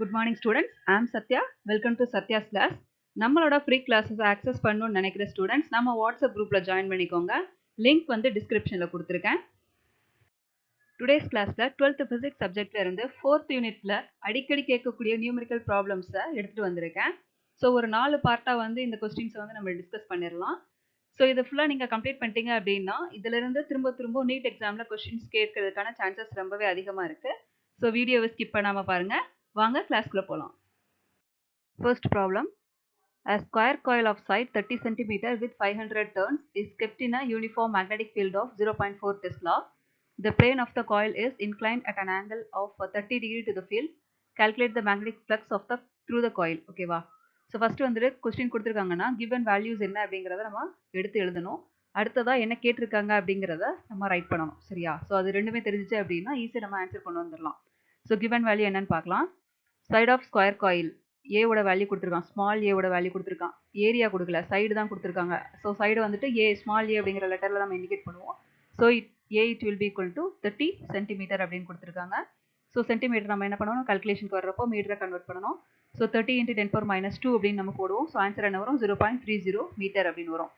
Good morning students. I am Satya. Welcome to Satya's class. நம்மளோட free classes access பண்ணணும்னு நினைக்கிற students நம்ம WhatsApp குரூப்ல ஜாயின் பண்ணிக்கோங்க. லிங்க் வந்து டிஸ்கிரிப்ஷன்ல கொடுத்துருக்கேன். டுடேஸ் கிளாஸ்ல 12th physics சப்ஜெக்ட்ல இருந்து 4th யூனிட்ல அடிக்கடி கேட்கக்கூடிய நியூமெரிக்கல் ப்ராப்ளம்ஸை எடுத்துட்டு வந்திருக்கேன். ஸோ ஒரு 4 பார்ட்டா வந்து இந்த கொஸ்டின்ஸை வந்து நம்ம டிஸ்கஸ் பண்ணிடலாம். ஸோ இதை ஃபுல்லாக நீங்கள் கம்ப்ளீட் பண்ணிட்டீங்க அப்படின்னா இதிலிருந்து திரும்ப நீட் எக்ஸாமில் கொஸ்டின்ஸ் கேட்கறதுக்கான சான்சஸ் ரொம்பவே அதிகமாக இருக்குது. ஸோ வீடியோவை ஸ்கிப் பண்ணாமல் பாருங்கள். வாங்க கிளாஸ்க்குள்ளே போகலாம். First problem. A square coil of side 30 cm with 500 turns is kept in a uniform magnetic field of 0.4 Tesla. The plane of the coil is inclined at an angle of 30 degree to the field. Calculate the magnetic flux of the through the coil. Okay வா? So first வந்துட்டு question கொடுத்துருக்காங்கன்னா given values என்ன அப்படிங்கிறத நம்ம எடுத்து எழுதணும். அடுத்ததாக என்ன கேட்டிருக்காங்க அப்படிங்கிறத நம்ம ரைட் பண்ணணும். சரியா? ஸோ அது ரெண்டுமே தெரிஞ்சிச்சு அப்படின்னா ஈஸியாக நம்ம ஆன்சர் கொண்டு வந்துடலாம். ஸோ கிவன் வேல்யூ என்னன்னு பார்க்கலாம். சைட் ஆஃப் ஸ்கொயர் காயில் ஏவோட வேல்யூ கொடுத்துருக்கான், ஸ்மால் ஏவோட வேல்யூ கொடுத்துருக்கான், ஏரியா கொடுக்கல, சைடு தான் கொடுத்துருக்காங்க. ஸோ சைடு வந்துட்டு ஏ ஸ்மால் ஏ அப்படிங்கிற லெட்டரில் நம்ம இண்டிகேட் பண்ணுவோம். So it will be equal to 30 centimetre அப்படின்னு கொடுத்துருக்காங்க. ஸோ சென்டிமீட்டர் நம்ம என்ன பண்ணணும், கல்குலேஷனுக்கு வர்றப்போ மீட்டரை கன்வெர்ட் பண்ணணும். ஸோ 30 × 10⁻² அப்படின்னு நம்ம போடுவோம். ஸோ ஆன்சர் என்ன வரும், 0.30 மீட்டர் அப்படின்னு வரும்.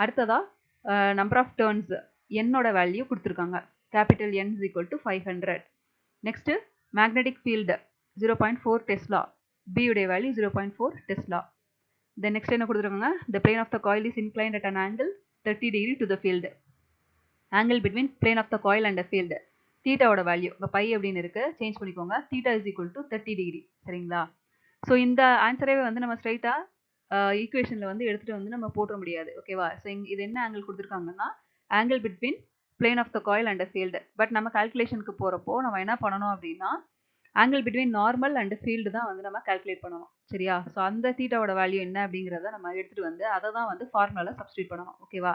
அடுத்ததாக நம்பர் ஆஃப் டர்ன்ஸ் என்னோட வேல்யூ கொடுத்துருக்காங்க. Capital N is equal to 500. Next magnetic field 0.4 Tesla. B உடைய வேல்யூ 0.4 Tesla. Then next என்ன கொடுத்துருக்காங்க, the plane of the coil is inclined at an angle 30 degree to the field. Angle between plane of the coil and the field. தீட்டாவோட value இப்போ phi அப்படின்னு இருக்கு, change பண்ணிக்கோங்க. Theta is equal to 30 degree. சரிங்களா? So இந்த ஆன்சரே வந்து நம்ம ஸ்ட்ரைட்டாக ஈக்குவேஷனில் வந்து எடுத்துகிட்டு வந்து நம்ம போட்ட முடியாது. ஓகேவா? ஸோ இது என்ன ஆங்கிள் கொடுத்துருக்காங்கன்னா angle between plane of the coil and field. But நம்ம கால்குலேஷனுக்கு போகிறப்போ நம்ம என்ன பண்ணணும் அப்படின்னா angle between normal and field தான் வந்து நம்ம கால்குலேட் பண்ணணும். சரியா? ஸோ அந்த தீட்டாவோட வேல்யூ என்ன அப்படிங்கிறத நம்ம எடுத்துகிட்டு வந்து அதை தான் வந்து ஃபார்முலாவில் சப்ஸ்டியூட் பண்ணணும். ஓகேவா?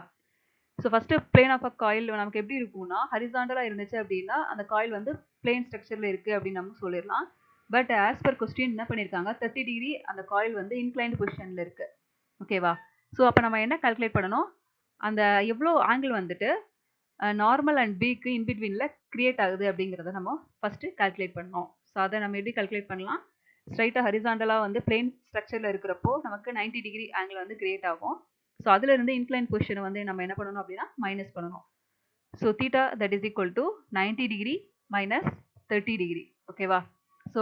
So first plane of a coil நமக்கு எப்படி இருக்கும்னா ஹரிசாண்டலாக இருந்துச்சு அப்படின்னா அந்த காயில் வந்து பிளேன் ஸ்ட்ரக்சரில் இருக்குது அப்படின்னு நம்ம சொல்லிடலாம். பட் ஆஸ் பர் கொஸ்டின் என்ன பண்ணியிருக்காங்க, 30 டிகிரி அந்த காயில் வந்து இன்க்ளைன்டு பொசிஷனில் இருக்குது. ஓகேவா? ஸோ அப்போ நம்ம என்ன கால்குலேட் பண்ணணும், அந்த எவ்வளோ ஆங்கிள் வந்துட்டு நார்மல் அண்ட் பிக்கு இன்பிட்வீனில் கிரியேட் ஆகுது அப்படிங்கிறத நம்ம ஃபஸ்ட்டு கால்குலேட் பண்ணணும். ஸோ அதை நம்ம எப்படி கால்குலேட் பண்ணலாம், ஸ்ட்ரைட்டாக ஹரிசாண்டலாக வந்து பிளேன் ஸ்ட்ரக்சரில் இருக்கிறப்போ நமக்கு 90 டிகிரி ஆங்கிள் வந்து கிரியேட் ஆகும். ஸோ அதுலேருந்து இன்க்ளைன் பொசிஷனை வந்து நம்ம என்ன பண்ணணும் அப்படின்னா மைனஸ் பண்ணணும். So theta that is equal to 90 degree minus 30 degree. ஓகேவா? ஸோ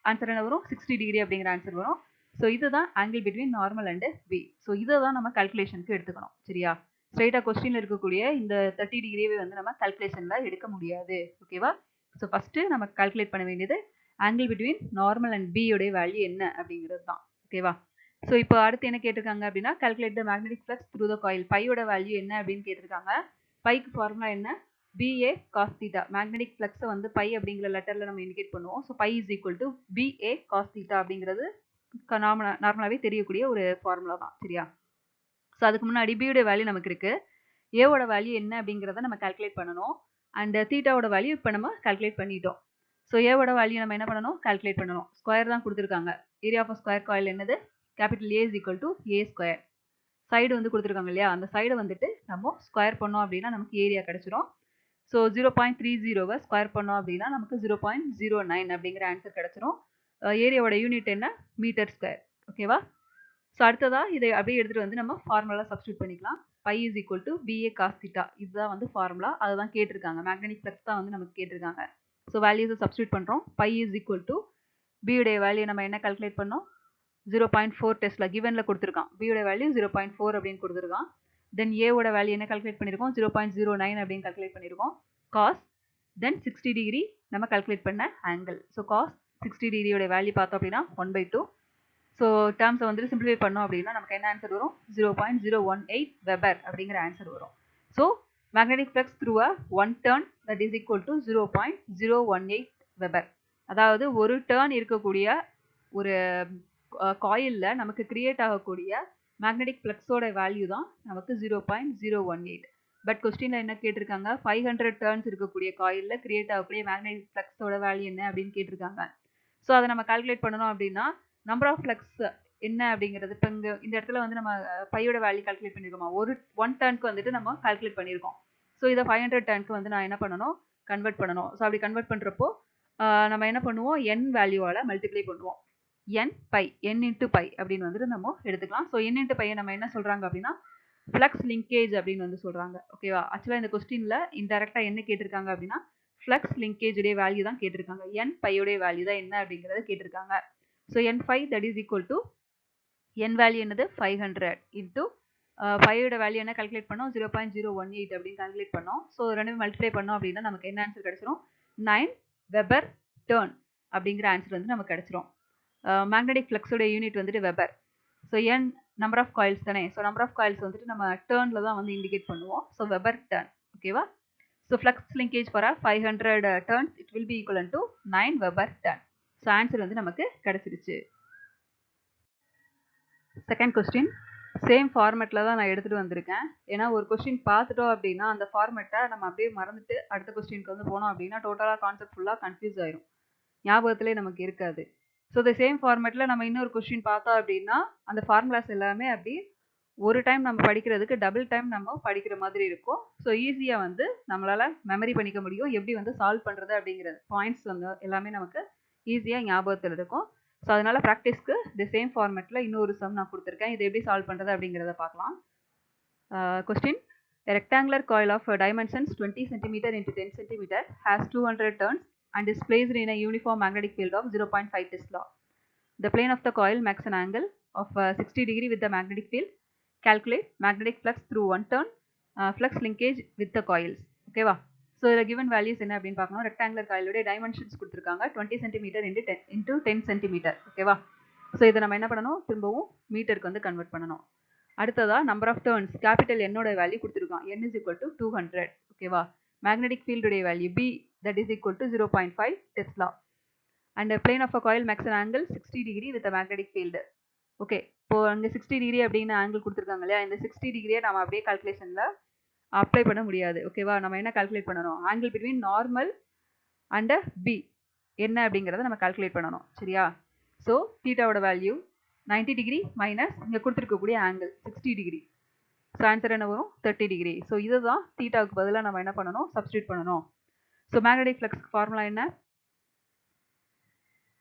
ஆன்சர் என்ன வரும், 60 டிகிரி அப்படிங்கிற ஆன்சர் வரும். ஸோ இதுதான் angle between normal and B. So இதை தான் நம்ம கால்குலேஷனுக்கு எடுத்துக்கணும். சரியா? ஸ்ட்ரைட்டாக கொஸ்டினில் இருக்கக்கூடிய இந்த 30 டிகிரியே வந்து நம்ம கால்குலேஷனில் எடுக்க முடியாது. ஓகேவா? ஸோ ஃபஸ்ட்டு நம்ம கால்குலேட் பண்ண வேண்டியது ஆங்கிள் பிட்வீன் நார்மல் அண்ட் பியோடைய வேல்யூ என்ன அப்படிங்கிறது தான். ஓகேவா? ஸோ இப்போ அடுத்து என்ன கேட்டிருக்காங்க அப்படின்னா calculate the magnetic flux through the coil. பையோட வேல்யூ என்ன அப்படின்னு கேட்டிருக்காங்க. பைக்கு ஃபார்முலா என்ன, BA cos theta. மேக்னெட்டிக் ஃப்ளக்ஸை வந்து பை அப்படிங்கிற லெட்டரில் நம்ம இண்டிகேட் பண்ணுவோம். So phi is equal to BA cos theta அப்படிங்கிறது நார்மலாகவே தெரியக்கூடிய ஒரு ஃபார்முலா தான். சரியா? ஸோ அதுக்கு முன்னாடி பியோட வேல்யூ நமக்கு இருக்குது, ஏவோட வேல்யூ என்ன அப்படிங்கிறத நம்ம கால்குலேட் பண்ணணும். அண்ட் தீட்டாவோட வேல்யூ இப்போ நம்ம கால்குலேட் பண்ணிட்டோம். ஸோ ஏவோட வேல்யூ நம்ம என்ன பண்ணணும், கால்குலேட் பண்ணணும். ஸ்கொயர் தான் கொடுத்துருக்காங்க. ஏரியா ஆஃப் ஸ்கொயர் காயில் என்னது, capital A is equal to A square. Side வந்து கொடுத்துருக்காங்க இல்லையா, அந்த சைடை வந்துட்டு நம்ம ஸ்கொயர் பண்ணோம் அப்படின்னா நமக்கு ஏரியா கிடச்சிரும். ஸோ 0.30வை ஸ்கொயர் பண்ணோம் அப்படின்னா நமக்கு 0.09 அப்படிங்கிற ஆன்சர் கிடச்சிரும். ஏரியாவோட யூனிட் என்ன, மீட்டர் ஸ்கொயர். ஓகேவா? ஸோ அடுத்ததாக இதை அப்படியே எடுத்துகிட்டு வந்து நம்ம ஃபார்முலா சப்ஸ்டியூட் பண்ணிக்கலாம். Phi is equal to BA cos theta. இதுதான் வந்து ஃபார்முலா, அதை தான் கேட்டிருக்காங்க. மேக்னெட்டிக் ஃப்ளக்ஸ் தான் வந்து நமக்கு கேட்டிருக்காங்க. ஸோ வேல்யூஸை சப்ஸ்டியூட் பண்ணுறோம். பை இஸ் ஈக்குவல் டு பியுடைய வேல்யூ நம்ம என்ன கால்குலேட் பண்ணோம், 0.4 டெஸ்லா கிவனில் கொடுத்துருக்கான். பியோட வேல்யூ 0.4 அப்படின்னு கொடுத்துருக்கான். தென் ஏவோட வேல்யூ என்ன கால்குலேட் பண்ணியிருக்கோம், 0.09 அப்படின்னு கால்குலேட் பண்ணியிருக்கோம். காஸ் தென் 60 டிகிரி நம்ம கால்குலேட் பண்ண ஆங்கிள். ஸோ காஸ் 60 டிகிரியோட வேல்யூ பார்த்தோம் அப்படின்னா 1/2. ஸோ டேர்ம்ஸை வந்துட்டு சிம்பிளிஃபை பண்ணோம் அப்படின்னா நமக்கு என்ன ஆன்சர் வரும், 0.018 வெபர் அப்படிங்கிற ஆன்சர் வரும். So magnetic flux through a one turn that is equal to 0.018 weber. அதாவது ஒரு டர்ன் இருக்கக்கூடிய ஒரு காயிலில் நமக்கு கிரியேட் ஆகக்கூடிய மேக்னெட்டிக் ஃப்ளக்ஸோட வேல்யூ தான் நமக்கு 0.018. பட் கொஸ்டினில் என்ன கேட்டிருக்காங்க, 500 டர்ன்ஸ் இருக்கக்கூடிய காயிலில் கிரியேட் ஆகக்கூடிய மேக்னெட்டிக் ஃப்ளக்ஸோட வேல்யூ என்ன அப்படின்னு கேட்டிருக்காங்க. ஸோ அதை நம்ம கால்குலேட் பண்ணணும் அப்படின்னா நம்பர் ஆஃப் ஃப்ளக்ஸ் என்ன அப்படிங்கிறது இப்போ இந்த இடத்துல வந்து நம்ம பையோட வேல்யூ கால்குலேட் பண்ணியிருக்கோமா, ஒன் டர்னுக்கு வந்துட்டு நம்ம கால்குலேட் பண்ணியிருக்கோம். ஸோ இதை 500 டர்னுக்கு வந்து நான் என்ன பண்ணணும், கன்வெர்ட் பண்ணணும். ஸோ அப்படி கன்வெர்ட் பண்ணுறப்போ நம்ம என்ன பண்ணுவோம், n வேல்யூவால மல்டிப்ளை பண்ணுவோம். n phi n into phi அப்படின்னு வந்துட்டு நம்ம எடுத்துக்கலாம். ஸோ n இன்ட்டு பையை நம்ம என்ன சொல்றாங்க அப்படின்னா ஃப்ளக்ஸ் லிங்கேஜ் அப்படின்னு வந்து சொல்றாங்க. ஓகேவா? ஆக்சுவலாக இந்த கொஸ்டின்ல இன்டெரக்டா என்ன கேட்டிருக்காங்க அப்படின்னா ஃப்ளக்ஸ் லிங்கேஜ் உடைய வேல்யூ தான் கேட்டிருக்காங்க. n பையோடைய வேல்யூ தான் என்ன அப்படிங்கறத கேட்டிருக்காங்க. So n5 that is equal to n value என்னது 500 இன்ட்டு பையோட வேல்யூ என்ன கால்குலேட் பண்ணோம் 0.018 அப்படின்னு கால்குலேட் பண்ணோம். ஸோ ரெண்டுமே மல்டிப்ளை பண்ணோம் அப்படின்னா நமக்கு என்ன ஆன்சர் கிடைச்சிரும் 9 வெபர் டர்ன் அப்படிங்கிற ஆன்சர் வந்து நமக்கு கிடைச்சிரும். மேக்னெட்டிக் ஃப்ளக்ஸோட யூனிட் வந்துட்டு weber. So n number of coils தானே. ஸோ நம்பர் ஆஃப் காயில்ஸ் வந்துட்டு நம்ம டர்ன்ல தான் வந்து இண்டிகேட் பண்ணுவோம். So weber turn. ஓகேவா? So flux linkage for 500 turns it will be equal to 9 weber turn. So answer வந்து நமக்கு கிடைச்சிருச்சு. செகண்ட் கொஸ்டின் சேம் ஃபார்மேட்டில் தான் நான் எடுத்துகிட்டு வந்திருக்கேன். ஏன்னா ஒரு கொஸ்டின் பார்த்துட்டோம் அப்படின்னா அந்த ஃபார்மேட்டை நம்ம அப்படியே மறந்துட்டு அடுத்த கொஸ்டினுக்கு வந்து போனோம் அப்படின்னா டோட்டலாக கான்செப்ட் ஃபுல்லாக கன்ஃபியூஸ் ஆயிரும். ஞாபகத்திலே நமக்கு இருக்காது. ஸோ இந்த சேம் ஃபார்மேட்டில் நம்ம இன்னொரு கொஸ்டின் பார்த்தோம் அப்படின்னா அந்த ஃபார்முலாஸ் எல்லாமே அப்படி ஒரு டைம் நம்ம படிக்கிறதுக்கு டபுள் டைம் நம்ம படிக்கிற மாதிரி இருக்கும். ஸோ ஈஸியாக வந்து நம்மளால் மெமரி பண்ணிக்க முடியும். எப்படி வந்து சால்வ் பண்ணுறது அப்படிங்கிறது பாயிண்ட்ஸ் வந்து எல்லாமே நமக்கு ஈஸியாக ஞாபகத்தில் இருக்கும். ஸோ அதனால் ப்ராக்டிஸ்க்கு இந்த சேம் ஃபார்மேட்டில் இன்னொரு சம் நான் கொடுத்துருக்கேன். இது எப்படி சால்வ் பண்ணுறது அப்படிங்கிறத பார்க்கலாம். Question rectangular coil of dimensions 20 cm into 10 cm has 200 turns and is placed in a uniform magnetic field of 0.5 Tesla. The plane of the coil makes an angle of 60 degree with the magnetic field. Calculate magnetic flux through one turn, flux linkage with the coils. Okay va? So the given values என்ன அப்படின்னு பார்க்கணும். Rectangular காயிலோட dimensions கொடுத்துருக்காங்க 20 centimetre into 10 centimetre. ஓகேவா? So இதை நம்ம என்ன பண்ணணும், திரும்பவும் மீட்டருக்கு வந்து கன்வெர்ட் பண்ணணும். அடுத்ததா நம்பர் ஆஃப் டர்ன்ஸ் கேபிட்டல் என்னோட வேல்யூ கொடுத்துருக்கான். n is equal to 200. ஓகேவா? மேக்னெட்டிக் ஃபீல்டுடைய value b that is equal to 0.5 tesla. And plane of a coil makes an angle 60 degree with magnetic field. Okay, இப்போ அங்கே 60 degree அப்படின்னு angle கொடுத்துருக்காங்க இல்லையா, இந்த 60 டிகிரியை நம்ம அப்படியே கால்குலேஷனில் அப்ளை பண்ண முடியாது. ஓகேவா? நம்ம என்ன கால்குலேட் பண்ணணும், angle between normal and B என்ன அப்படிங்கிறத நம்ம கால்குலேட் பண்ணணும். சரியா? ஸோ தீட்டாவோட வேல்யூ 90 டிகிரி மைனஸ் இங்கே கொடுத்துருக்கக்கூடிய ஆங்கிள் 60 டிகிரி. ஸோ ஆன்சர் என்ன வரும் 30 டிகிரி. ஸோ இதுதான் தீட்டாவுக்கு பதிலாக நம்ம என்ன பண்ணணும், சப்ஸ்டியூட் பண்ணணும். ஸோ மேக்னெட்டிக் ஃப்ளக்ஸ்க்கு ஃபார்முலா என்ன,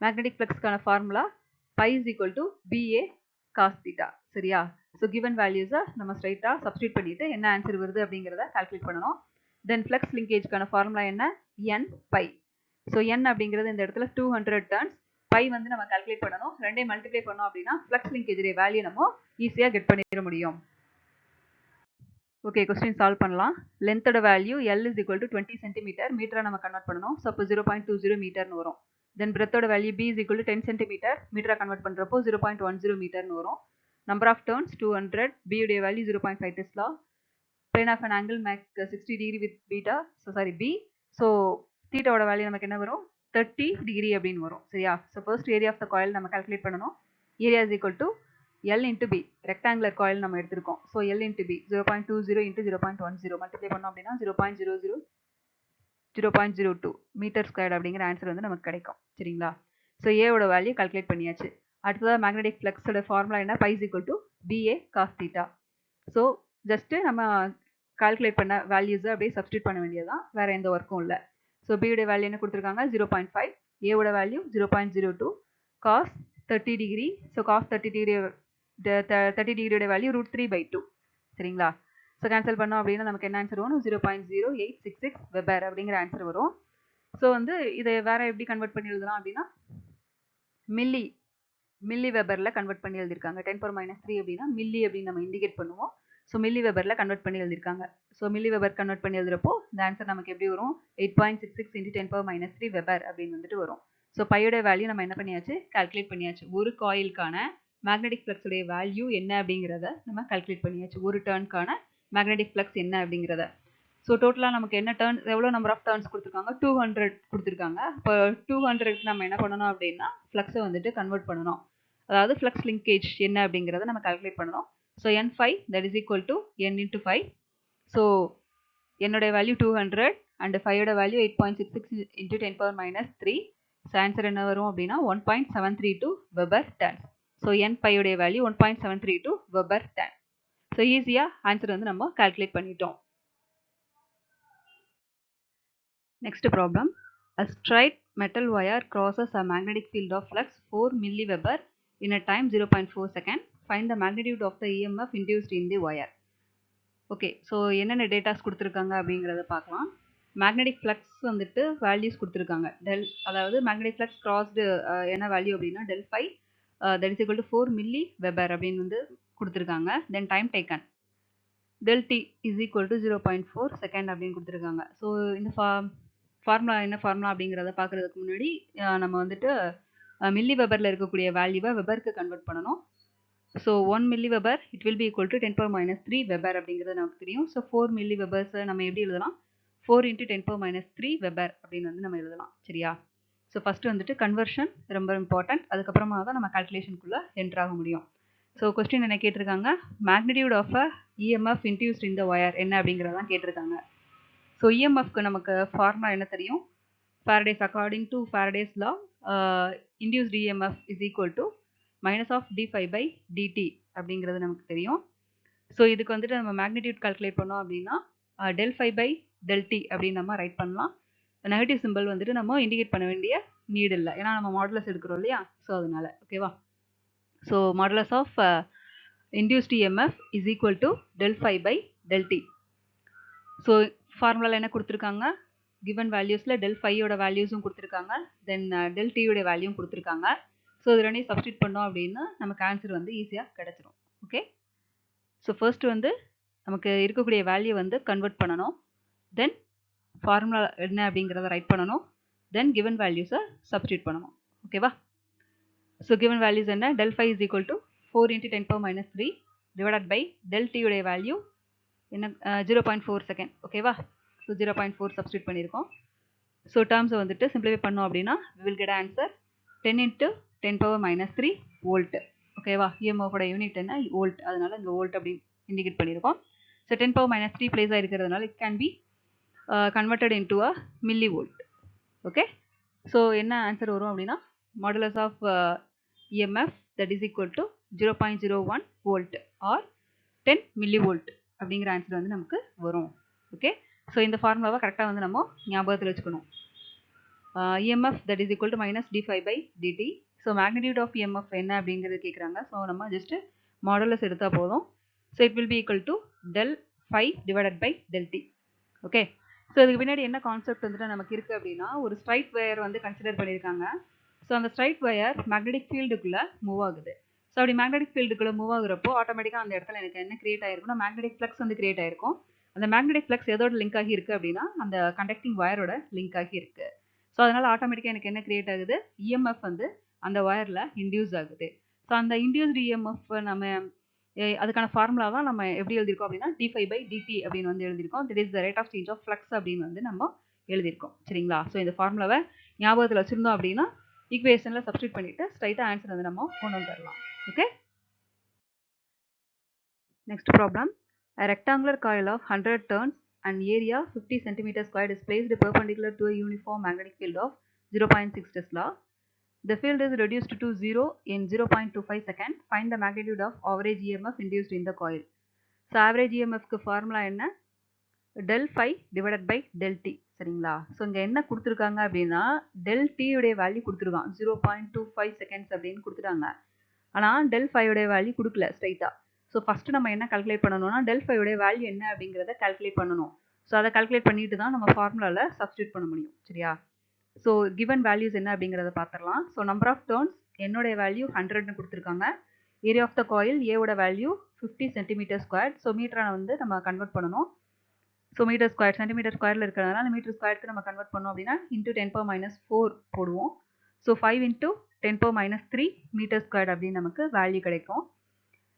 மேக்னெட்டிக் ஃப்ளக்ஸ்க்கான formula phi is equal to BA cos theta. சரியா? ஸோ கிவன் வேல்யூஸை நம்ம ஸ்ட்ரைட்டாக சப்ஸ்டியூட் பண்ணிட்டு என்ன ஆன்சர் வருது அப்படிங்கிறத கால்குலேட் பண்ணணும். தென் ஃப்ளக்ஸ் லிங்கேஜ்க்கான ஃபார்முலா என்ன, என் பை. ஸோ என் அப்படிங்கிறது இந்த இடத்துல 200 டர்ன்ஸ், பை வந்து நம்ம கால்குலேட் பண்ணணும். ரெண்டையும் மல்டிப்ளை பண்ணோம் அப்படின்னா ஃப்ளக்ஸ் லிங்கேஜுடைய வேல்யூ நம்ம ஈஸியாக கெட் பண்ணிட முடியும். ஓகே, கொஸ்டின் சால்வ் பண்ணலாம். லென்த்தோட value L is equal to 20 centimetre, மீட்டராக நம்ம கன்வெர்ட் பண்ணணும். ஸோ அப்போ 0.20 மீட்டர்னு வரும். தென் பிரெத்தோட value B is equal to 10 centimetre, மீட்டராக கன்வெர்ட் பண்ணுறப்போ 0.10 மீட்டர்னு வரும். நம்பர் ஆஃப் டர்ன்ஸ் 200, பி உடைய value 0.5 tesla. Plane of an angle make 60 degree with beta, so sorry B. So தீட்டாவோட வேல்யூ நமக்கு என்ன வரும் 30 டிகிரி அப்படின்னு வரும். சரியா? So first area of the coil நம்ம கால்குலேட் பண்ணணும். Area is equal to L into B, rectangular coil நம்ம எடுத்திருக்கோம். So L into B 0.20 into 0.10 multiply பண்ணோம் அப்படின்னா 0.02 மீட்டர் ஸ்கொயர் அப்படிங்கிற ஆன்சர் வந்து நமக்கு கிடைக்கும். சரிங்களா? ஸோ ஏவோட வேல்யூ கால்குலேட் பண்ணியாச்சு. அடுத்ததாக மேக்னெட்டிக் ஃப்ளக்ஸோட ஃபார்முலா என்ன, phi is equal to BA cos theta. So just நம்ம கால்குலேட் பண்ண வேல்யூஸை அப்படியே சப்ஸ்டியூட் பண்ண வேண்டியதுதான், வேற எந்த ஒர்க்கும் இல்லை. ஸோ பியோட வேல்யூ என்ன கொடுத்துருக்காங்க 0.5, ஏவோட value 0.02, cos 30 degree. So cos 30 டிகிரியோட வேல்யூ √3/2. சரிங்களா? ஸோ கேன்சல் பண்ணோம் அப்படின்னா நமக்கு என்ன ஆன்சர் வரும் 0.0866 வெபர் அப்படிங்கிற ஆன்சர் வரும். ஸோ வந்து இதை வேற எப்படி கன்வெர்ட் பண்ணி எழுதலாம் அப்படின்னா மில்லி வெபரில் கன்வெர்ட் பண்ணி எழுதியிருக்காங்க. 10⁻³ அப்படின்னா மில்லி அப்படின்னு நம்ம இண்டிகேட் பண்ணுவோம். ஸோ மில்லி வெபரில் கன்வெர்ட் பண்ணி எழுதியிருக்காங்க. ஸோ மில்லி வெபர் கன்வெர்ட் பண்ணி எழுதுறப்போ இந்த ஆன்சர் நமக்கு எப்படி வரும் 8.66 × 10⁻³ வெபர் அப்படின்னு வந்துட்டு வரும். ஸோ பையோட வேல்யூ நம்ம என்ன பண்ணியாச்சு, கால்குலேட் பண்ணியாச்சு. ஒரு காயிலுக்கான மேக்னெட்டிக் ஃப்ளக்ஸுடைய வேல்யூ என்ன அப்படிங்கிறத நம்ம கால்குலேட் பண்ணியாச்சு. ஒரு டர்னுக்கான மேக்னெட்டிக் ஃப்ளக்ஸ் என்ன அப்படிங்கிறத. ஸோ டோட்டலாக நமக்கு என்ன டர்ன், எவ்வளோ நம்பர் ஆஃப் டர்ன்ஸ் கொடுத்துருக்காங்க 200 கொடுத்துருக்காங்க. இப்போ 200க்கு நம்ம என்ன பண்ணணும் அப்படின்னா ஃப்ளக்ஸை வந்துட்டு கன்வெர்ட் பண்ணணும். அதாவது ஃப்ளக்ஸ் லிங்கேஜ் என்ன அப்படிங்கிறத நம்ம கால்குலேட் பண்ணணும். So n5 that is equal to n into 5. So என்னோட வேல்யூ 200 அண்ட் 5ஓட வேல்யூ 8.66 × 10⁻³ ஸோ ஆன்சர் என்ன வரும் அப்படின்னா 1.732 வெபர் டன். ஸோ n பையோடைய வேல்யூ 1.732 வெபர் டன். ஸோ ஈஸியாக ஆன்சர் வந்து நம்ம கால்குலேட் பண்ணிட்டோம். Next problem, a straight metal wire crosses a magnetic field of flux 4 milliweber in a time 0.4 second. Find the magnitude of the EMF induced in the wire. Okay, so என்னென்ன datas கொடுத்துருக்காங்க அப்படிங்கிறத பார்க்கலாம். Magnetic flux வந்துட்டு values கொடுத்துருக்காங்க. அதாவது magnetic flux crossed என்ன value அப்படின்னா ∆φ that is equal to 4 milliweber அப்படின்னு வந்து கொடுத்துருக்காங்க. Then time taken ∆t is equal to 0.4 second அப்படின்னு கொடுத்துருக்காங்க. ஸோ இந்த ஃபார்முலா என்ன ஃபார்முலா அப்படிங்கிறத பார்க்குறதுக்கு முன்னாடி நம்ம வந்துட்டு மில்லி வெபரில் இருக்கக்கூடிய வேல்யூவை வெபருக்கு கன்வெர்ட் பண்ணணும். So 1 milli weber it will be equal to 10⁻³ weber அப்படிங்கிறது நமக்கு தெரியும். ஸோ 4 மில்லி வெபர்ஸை நம்ம எப்படி எழுதலாம்? 4 × 10⁻³ வெபர் அப்படின்னு வந்து நம்ம எழுதலாம். சரியா? ஸோ ஃபஸ்ட்டு வந்துட்டு கன்வர்ஷன் ரொம்ப இம்பார்ட்டன்ட். அதுக்கப்புறமா தான் நம்ம கால்குலேஷனுக்குள்ளே என்ட்ரு ஆக முடியும். ஸோ கொஸ்டின் என்ன கேட்டிருக்காங்க? Magnitude of a EMF induced in the wire என்ன அப்படிங்கிறதான் கேட்டிருக்காங்க. ஸோ இஎம்எஃப்க்கு நமக்கு ஃபார்முலா என்ன தெரியும்? Faraday's according to Faraday's law, induced EMF is equal to minus of dφ by dt அப்படிங்கிறது நமக்கு தெரியும். ஸோ இதுக்கு வந்துட்டு நம்ம மேக்னிடியூட் கால்குலேட் பண்ணோம் அப்படின்னா ∆φ by ∆t அப்படின்னு நம்ம ரைட் பண்ணலாம். நெகட்டிவ் சிம்பிள் வந்துட்டு நம்ம இண்டிகேட் பண்ண வேண்டிய நீட் இல்லை, ஏன்னா நம்ம மாடுலஸ் எடுக்கிறோம் இல்லையா? ஸோ அதனால ஓகேவா? So modulus of induced EMF is equal to ∆φ by ∆t. So ஃபார்முலாவில் என்ன கொடுத்துருக்காங்க? given valuesல ∆φ யோட வேல்யூஸும் கொடுத்துருக்காங்க, தென் ∆t யோட வேல்யூவும் கொடுத்துருக்காங்க. ஸோ இது ரெண்டையும் சப்ஸ்டிட் பண்ணோம் அப்படின்னா நமக்கு ஆன்சர் வந்து ஈஸியாக கிடச்சிரும். ஓகே, ஸோ ஃபர்ஸ்ட் வந்து நமக்கு இருக்கக்கூடிய வேல்யூ வந்து கன்வெர்ட் பண்ணணும், தென் ஃபார்முலா என்ன அப்படிங்கிறத ரைட் பண்ணணும், தென் given வேல்யூஸை சப்ஸ்டிட் பண்ணணும். ஓகேவா? ஸோ given வேல்யூஸ் என்ன? ∆φ is equal to 4 × 10⁻³ divided by ∆t யோடைய வேல்யூ என்ன? 0.4 செகண்ட். ஓகேவா? ஸோ 0.4 சப்ஸ்டிட் பண்ணியிருக்கோம். ஸோ டேர்ம்ஸை வந்துட்டு சிம்பிளிஃபை பண்ணோம் அப்படின்னா we will get answer 10 × 10⁻³ volt. ஓகேவா? இஎம்எஃபோட யூனிட் என்ன? வோல்ட். அதனால இந்த வோல்ட் அப்படி இண்டிகேட் பண்ணியிருக்கோம். ஸோ 10⁻³ பிளேஸாக இருக்கிறதுனால it can be converted into a millivolt. Okay, so என்ன ஆன்சர் வரும் அப்படின்னா modulus of EMF that is equal to 0.01 volt or 10 millivolt அப்படிங்கிற ஆன்சர் வந்து நமக்கு வரும். ஓகே, ஸோ இந்த ஃபார்முலாவை கரெக்டாக வந்து நம்ம ஞாபகத்தில் வச்சுக்கணும். EMF that is equal to minus dφ by dt. So magnitude of EMF என்ன அப்படிங்கிறது கேட்குறாங்க. ஸோ நம்ம ஜஸ்ட்டு மாடுலஸ் எடுத்தால் போதும். So it will be equal to ∆φ divided by ∆t. Okay, so இதுக்கு பின்னாடி என்ன கான்செப்ட் வந்துட்டு நமக்கு இருக்குது அப்படின்னா ஒரு ஸ்ட்ரைட் வயர் வந்து கன்சிடர் பண்ணியிருக்காங்க. ஸோ அந்த ஸ்ட்ரைட் வயர் மேக்னெட்டிக் ஃபீல்டுக்குள்ளே மூவ் ஆகுது. ஸோ அப்படி மேக்னெட்டிக் ஃபீல்டுக்குள்ளே மூவ் ஆகுறப்போ ஆட்டோமேட்டிக்காக அந்த இடத்துல எனக்கு என்ன கிரியேட் ஆகிருக்குன்னா மேக்னெட்டிக் ஃப்ளக்ஸ் வந்து கிரியேட் ஆகிருக்கும். அந்த மேக்னெட்டிக் ஃப்ளக்ஸ் எதோட லிங்க் ஆகி இருக்குது அப்படின்னா அந்த கண்டக்டிங் வயரோட லிங்க் ஆகி இருக்குது. ஸோ அதனால் ஆட்டோமேட்டிக்காக எனக்கு என்ன கிரியேட் ஆகுது? இஎம்எஃப் வந்து அந்த வயரில் இன்டியூஸ் ஆகுது. ஸோ அந்த இன்டியூஸ்டு இஎம்எஃப் நம்ம அதுக்கான ஃபார்முலா தான் நம்ம எப்படி எழுதியிருக்கோம் அப்படின்னா dφ by dt அப்படின்னு வந்து எழுதியிருக்கோம். That is the rate of change of flux அப்படின்னு வந்து நம்ம எழுதியிருக்கோம். சரிங்களா? ஸோ இந்த ஃபார்முலாவை ஞாபகத்தில் வச்சுருந்தோம் அப்படின்னா ஈக்குவேஷனில் சப்ஸ்டிட் பண்ணிவிட்டு ஸ்ட்ரைட்டாக ஆன்சர் வந்து நம்ம கொண்டு வந்துடலாம். Okay, next problem. A rectangular coil of 100 turns and area 50 cm squared is placed perpendicular to a uniform magnetic field of 0.6 Tesla. The field is reduced to 0 in 0.25 seconds. Find the magnitude of average EMF induced in the coil. So average EMF க்கு formula என்ன? ∆φ divided by ∆t. சரிங்களா? So இங்கே என்ன கொடுத்துருக்காங்க அப்படின்னா ∆t உடைய value கொடுத்துருக்கான் 0.25 seconds அப்படின்னு கொடுத்துட்டாங்க. ஆனால் ∆φ உடைய வேல்யூ கொடுக்கல ஸ்ட்ரைட்டாக. ஸோ ஃபஸ்ட்டு நம்ம என்ன கால்குலேட் பண்ணணும்னா ∆φ உடைய வேல்யூ என்ன அப்படிங்கிறத கால்குலேட் பண்ணணும். ஸோ அதை கால்குலேட் பண்ணிட்டு தான் நம்ம ஃபார்முலாவில் சப்ஸ்டியூட் பண்ண முடியும். சரியா? ஸோ கிவன் வேல்யூஸ் என்ன அப்படிங்கிறத பார்த்துடலாம். ஸோ நம்பர் ஆஃப் டர்ன்ஸ் என்னோடைய வேல்யூ 100ன்னு கொடுத்துருக்காங்க. ஏரியா ஆஃப் த காயில் ஏவோட வேல்யூ 50 cm². ஸோ மீட்டரை வந்து நம்ம கன்வெர்ட் பண்ணணும். ஸோ மீட்டர் ஸ்கொயர் சென்டிமீட்டர் ஸ்கொயரில் இருக்கிறதுனால மீட்டர் ஸ்கொயருக்கு நம்ம கன்வெர்ட் பண்ணோம் அப்படின்னா × 10⁻⁴ போடுவோம். ஸோ 5 × 10⁻³ மீட்டர் ஸ்கொயர் அப்படின்னு நமக்கு வேல்யூ கிடைக்கும்.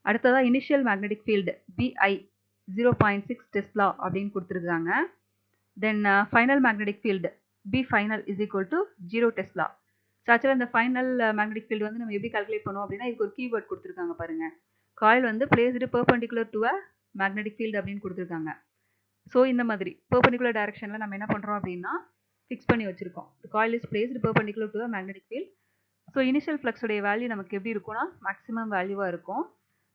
அடுத்ததாக initial magnetic field BI 0.6 Tesla அப்படின்னு கொடுத்துருக்காங்க. தென் final magnetic field B final is equal to 0 Tesla. So ஆக்சுவலாக இந்த ஃபைனல் மேக்னெட்டிக் ஃபீல்டு வந்து நம்ம எப்படி கால்குலேட் பண்ணுவோம் அப்படின்னா இதுக்கு ஒரு கீவேர்ட் கொடுத்துருக்காங்க பாருங்கள். காயில் வந்து placed perpendicular to a magnetic field அப்படின்னு கொடுத்துருக்காங்க. ஸோ இந்த மாதிரி பெர்பெண்டிகுலர் டைரக்ஷனில் நம்ம என்ன பண்ணுறோம் அப்படின்னா ஃபிக்ஸ் பண்ணி வச்சுருக்கோம். Coil is placed perpendicular to a magnetic field. So initial ஃப்ளக்ஸுடைய வேல்யூ நமக்கு எப்படி இருக்கும்னா மேக்ஸிமம் வேல்யூவாக இருக்கும்.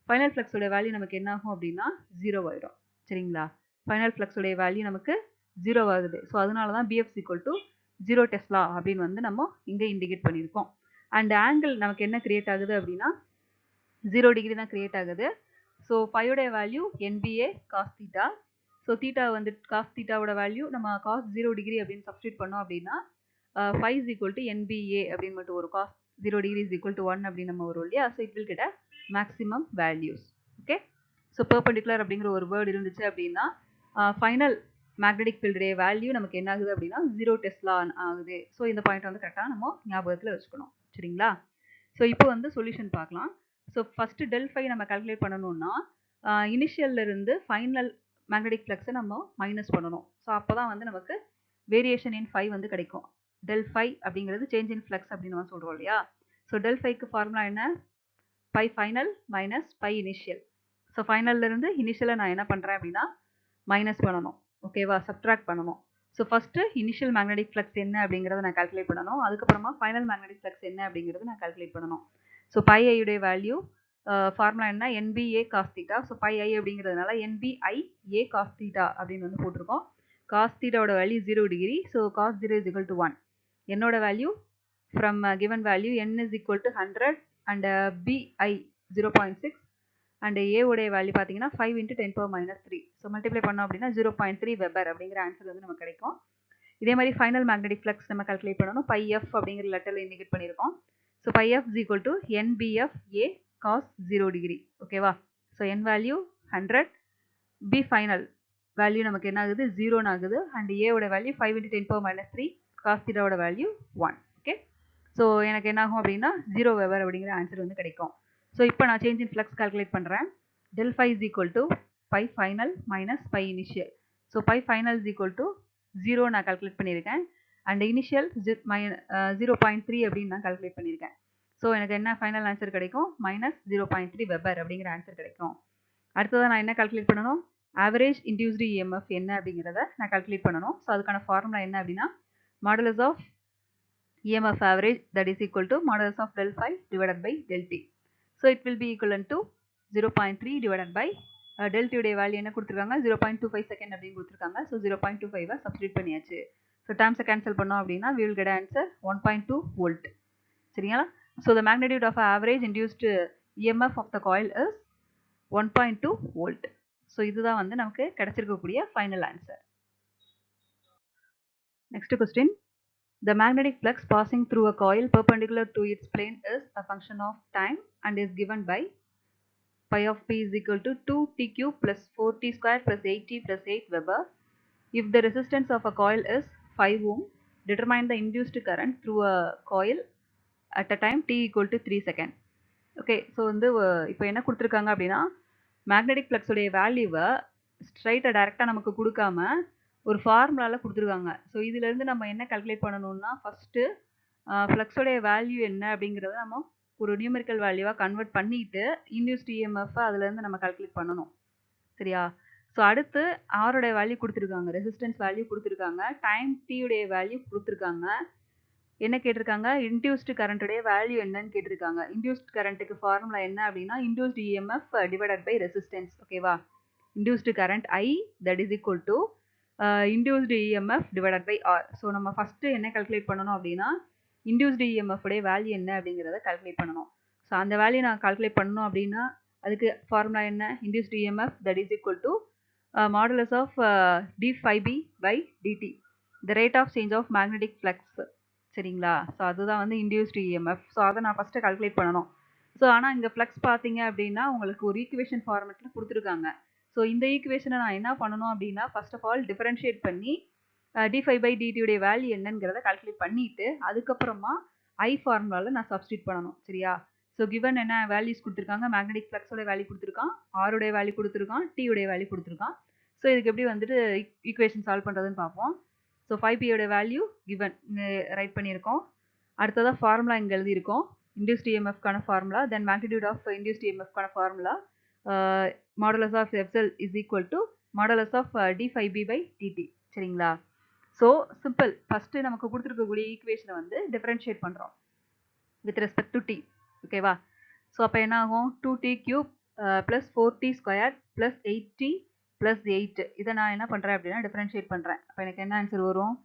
ஃபைனல் ஃப்ளக்ஸோட வேல்யூ நமக்கு என்ன ஆகும் அப்படின்னா 0 ஆகிடும். சரிங்களா? ஃபைனல் ஃப்ளக்ஸோடைய வேல்யூ நமக்கு 0 ஆகுது. ஸோ அதனால தான் BF = 0 டெஸ்லா அப்படின்னு வந்து நம்ம இங்கே இண்டிகேட் பண்ணியிருக்கோம். அண்ட் ஆங்கிள் நமக்கு என்ன கிரியேட் ஆகுது அப்படின்னா 0 டிகிரி தான் கிரியேட் ஆகுது. ஸோ பையோடைய value NBA cos theta. So theta வந்து காஸ் தீட்டாவோட வேல்யூ நம்ம காஸ் 0 டிகிரி அப்படின்னு சப்ஸ்டியூட் பண்ணோம் அப்படின்னா phi is equal to NBA அப்படின்னு மட்டும் ஒரு cos 0 degree is equal to 1 அப்படின்னு நம்ம வரும் இல்லையா. So it will get a maximum values. Okay, so perpendicular அப்படிங்கிற ஒரு வேர்டு இருந்துச்சு அப்படின்னா ஃபைனல் மேக்னெட்டிக் ஃபீல்டுடைய வேல்யூ நமக்கு என்ன ஆகுது அப்படின்னா 0 டெஸ்லா ஆகுது. ஸோ இந்த பாயிண்ட் வந்து கரெக்டாக நம்ம ஞாபகத்தில் வச்சுக்கணும். சரிங்களா? ஸோ இப்போ வந்து சொல்யூஷன் பார்க்கலாம். ஸோ ஃபஸ்ட்டு டெல் ஃபை நம்ம கால்குலேட் பண்ணணும்னா இனிஷியல்ல இருந்து ஃபைனல் மேக்னெட்டிக் ஃப்ளக்ஸை நம்ம மைனஸ் பண்ணணும். ஸோ அப்போ தான் வந்து நமக்கு வேரியேஷன் இன் ஃபை வந்து கிடைக்கும். டெல் ஃபை அப்படிங்கிறது சேஞ்ச் இன் ஃப்ளக்ஸ் அப்படின்னு நம்ம சொல்கிறோம் இல்லையா. ஸோ டெல் ஃபைக்கு ஃபார்முலா என்ன? Phi final minus phi initial. So ஃபைனல்லேருந்து இனிஷியலை நான் என்ன பண்ணுறேன் அப்படின்னா மைனஸ் பண்ணணும். ஓகேவா, சப்ட்ராக்ட் பண்ணணும். So first initial magnetic flux என்ன அப்படிங்கிறத நான் கால்குலேட் பண்ணணும். அதுக்கப்புறமா ஃபைனல் மேக்னெட்டிக் ஃப்ளக்ஸ் என்ன அப்படிங்கிறத நான் கால்குலேட் பண்ணணும். ஸோ பை ஐயுடைய வேல்யூ ஃபார்முலா என்ன? NBA cos theta. So phi I அப்படிங்கிறதுனால NBI A காஸ் தீட்டா அப்படின்னு வந்து போட்டிருக்கோம். காஸ் தீட்டாவோட value 0 degree. So cos 0 is equal to 1. என்னோட value from given value N is equal to 100 and BI 0.6 and A உடைய value பார்த்தீங்கன்னா 5 × 10⁻³ so multiply பண்ணோம் அப்படின்னா 0.3 வெபர் அப்படிங்கிற ஆன்சர் வந்து நமக்கு கிடைக்கும். இதே மாதிரி ஃபைனல் மேக்னெட்டிக் ஃப்ளக்ஸ் நம்ம கால்குலேட் பண்ணணும். பை எஃப் அப்படிங்கிற லெட்டரில் இண்டிகேட் பண்ணியிருக்கோம். So phi F is equal to NBF A cos 0 degree. ஓகேவா, so N value 100, B final value நமக்கு என்ன ஆகுது 0 ஆகுது அண்ட் ஏவோட வேல்யூ 5 × 10⁻³ காஸ் தீட்டாவோட வேல்யூ 1. ஓகே, ஸோ எனக்கு என்ன ஆகும் அப்படின்னா 0 வெபர் அப்படிங்கிற ஆன்சர் வந்து கிடைக்கும். ஸோ இப்போ நான் சேஞ்ச் இன் ஃப்ளக்ஸ் கால்குலேட் பண்ணுறேன். Del phi is equal to phi final minus phi initial. So phi final is equal to 0 நான் கால்குலேட் பண்ணியிருக்கேன் அண்ட் இனிஷியல் 0.3 அப்படின்னு நான் கால்குலேட் பண்ணியிருக்கேன். ஸோ எனக்கு என்ன ஃபைனல் ஆன்சர் கிடைக்கும்? மைனஸ் 0.3 வெபர் அப்படிங்கிற ஆன்சர் கிடைக்கும். அடுத்ததான் நான் என்ன கால்குலேட் பண்ணணும்? ஆவரேஜ் இன்டியூஸ்டு EMF என்ன அப்படிங்கிறத நான் கால்குலேட் பண்ணணும். ஸோ அதுக்கான ஃபார்முலா என்ன அப்படின்னா modulus of EMF average that is equal to modulus of del phi divided by del t. So it will be equivalent to 0.3 divided by del t உடைய value என்ன கொடுத்துருக்காங்க? 0.25 செகண்ட் அப்படின்னு கொடுத்துருக்காங்க. So 0.25 substitute பண்ணியாச்சு. So டேர்ம்ஸை cancel பண்ணோம் அப்படின்னா we will get answer 1.2 volt. சரிங்களா? So the magnitude of average induced EMF of the coil is 1.2 volt. So இதுதான் வந்து நமக்கு கிடைச்சிருக்கக்கூடிய final answer. Next question. The magnetic flux passing through a coil perpendicular to its plane is a function of time and is given by pi of p is equal to 2t³ plus 4t square plus 8t plus 8 Weber. If the resistance of a coil is 5 ohm, determine the induced current through a coil at a time t equal to 3 seconds. Okay, so வந்து இப்போ என்ன கொடுத்துருக்காங்க அப்படின்னா magnetic ஃப்ளக்ஸுடைய வேல்யூவை ஸ்ட்ரைட்டாக டைரெக்டாக நமக்கு கொடுக்காம ஒரு ஃபார்முலாவில் கொடுத்துருக்காங்க. ஸோ இதுலேருந்து நம்ம என்ன கால்குலேட் பண்ணணும்னா ஃபஸ்ட்டு ஃப்ளக்ஸோடைய வேல்யூ என்ன அப்படிங்கிறத நம்ம ஒரு நியூமெரிக்கல் வேல்யூவாக கன்வெர்ட் பண்ணிவிட்டு இன்டியூஸ்ட் இஎம்எஃப்பை அதுலேருந்து நம்ம கால்குலேட் பண்ணணும். சரியா? ஸோ அடுத்து ஆரோடைய வேல்யூ கொடுத்துருக்காங்க, ரெசிஸ்டன்ஸ் வேல்யூ கொடுத்துருக்காங்க, டைம் டீயுடைய வேல்யூ கொடுத்துருக்காங்க. என்ன கேட்டிருக்காங்க? இன்டியூஸ்டு கரண்ட்டுடைய வேல்யூ என்னன்னு கேட்டிருக்காங்க. இன்டியூஸ்ட் கரண்ட்டுக்கு ஃபார்முலா என்ன அப்படின்னா induced EMF divided by resistance. ஓகேவா, induced current I that is equal to induced EMF divided by R. So நம்ம ஃபஸ்ட்டு என்ன கால்குலேட் பண்ணணும் அப்படின்னா இன்டியூஸ்டு EMF உடைய வேல்யூ என்ன அப்படிங்கிறத கால்குலேட் பண்ணணும். ஸோ அந்த வேல்யூ நான் கால்குலேட் பண்ணணும் அப்படின்னா அதுக்கு ஃபார்முலா என்ன? Induced EMF that is equal to modulus of d phi b by dt, the rate of change of magnetic flux. சரிங்களா? ஸோ அதுதான் வந்து இன்டியூஸ்டு EMF. ஸோ அதை நான் ஃபஸ்ட்டு கால்குலேட் பண்ணணும். ஸோ ஆனால் இங்கே ஃப்ளக்ஸ் பார்த்தீங்க அப்படின்னா உங்களுக்கு ஒரு ஈக்குவேஷன் ஃபார்மெட்டில் கொடுத்துருக்காங்க. ஸோ இந்த ஈக்குவேஷனை நான் என்ன பண்ணணும் அப்படின்னா ஃபர்ஸ்ட் ஆஃப் ஆல் டிஃபரன்ஷியேட் பண்ணி d phi by dt உடைய வேல்யூ என்னங்கிறத கால்குலேட் பண்ணிட்டு அதுக்கப்புறமா I ஃபார்முலாவில் நான் சப்ஸ்டியூட் பண்ணணும். சரியா? ஸோ கிவன் என்ன வேல்யூஸ் கொடுத்துருக்காங்க? மேக்னெட்டிக் ஃப்ளக்ஸோட வேல்யூ கொடுத்துருக்கான், R உடைய வேல்யூ கொடுத்துருக்கான், T உடைய வேல்யூ கொடுத்துருக்கான். ஸோ இதுக்கு எப்படி வந்துட்டு ஈக்குவேஷன் சால்வ் பண்ணுறதுன்னு பார்ப்போம். ஸோ 5p உடைய வேல்யூ கிவன் ரைட் பண்ணியிருக்கோம். அடுத்ததாக ஃபார்முலா இங்கே எழுதியிருக்கோம். இன்டியூஸ்ட் EMFக்கான formula, then magnitude of induced EMFக்கான formula, modulus of FL is equal to modulus of d phi b by dt. சரிங்களா? So simple. ஃபஸ்ட்டு நமக்கு கொடுத்துருக்கக்கூடிய ஈக்குவேஷனை வந்து டிஃபரன்ஷியேட் பண்ணுறோம் வித் ரெஸ்பெக்ட் டு t. ஓகேவா? ஸோ அப்போ என்ன ஆகும்? 2t³ plus 4t square plus 8t plus 8 இதை நான் என்ன பண்ணுறேன் அப்படின்னா டிஃபரன்ஷியேட் பண்ணுறேன். அப்போ எனக்கு என்ன ஆன்சர் வரும்?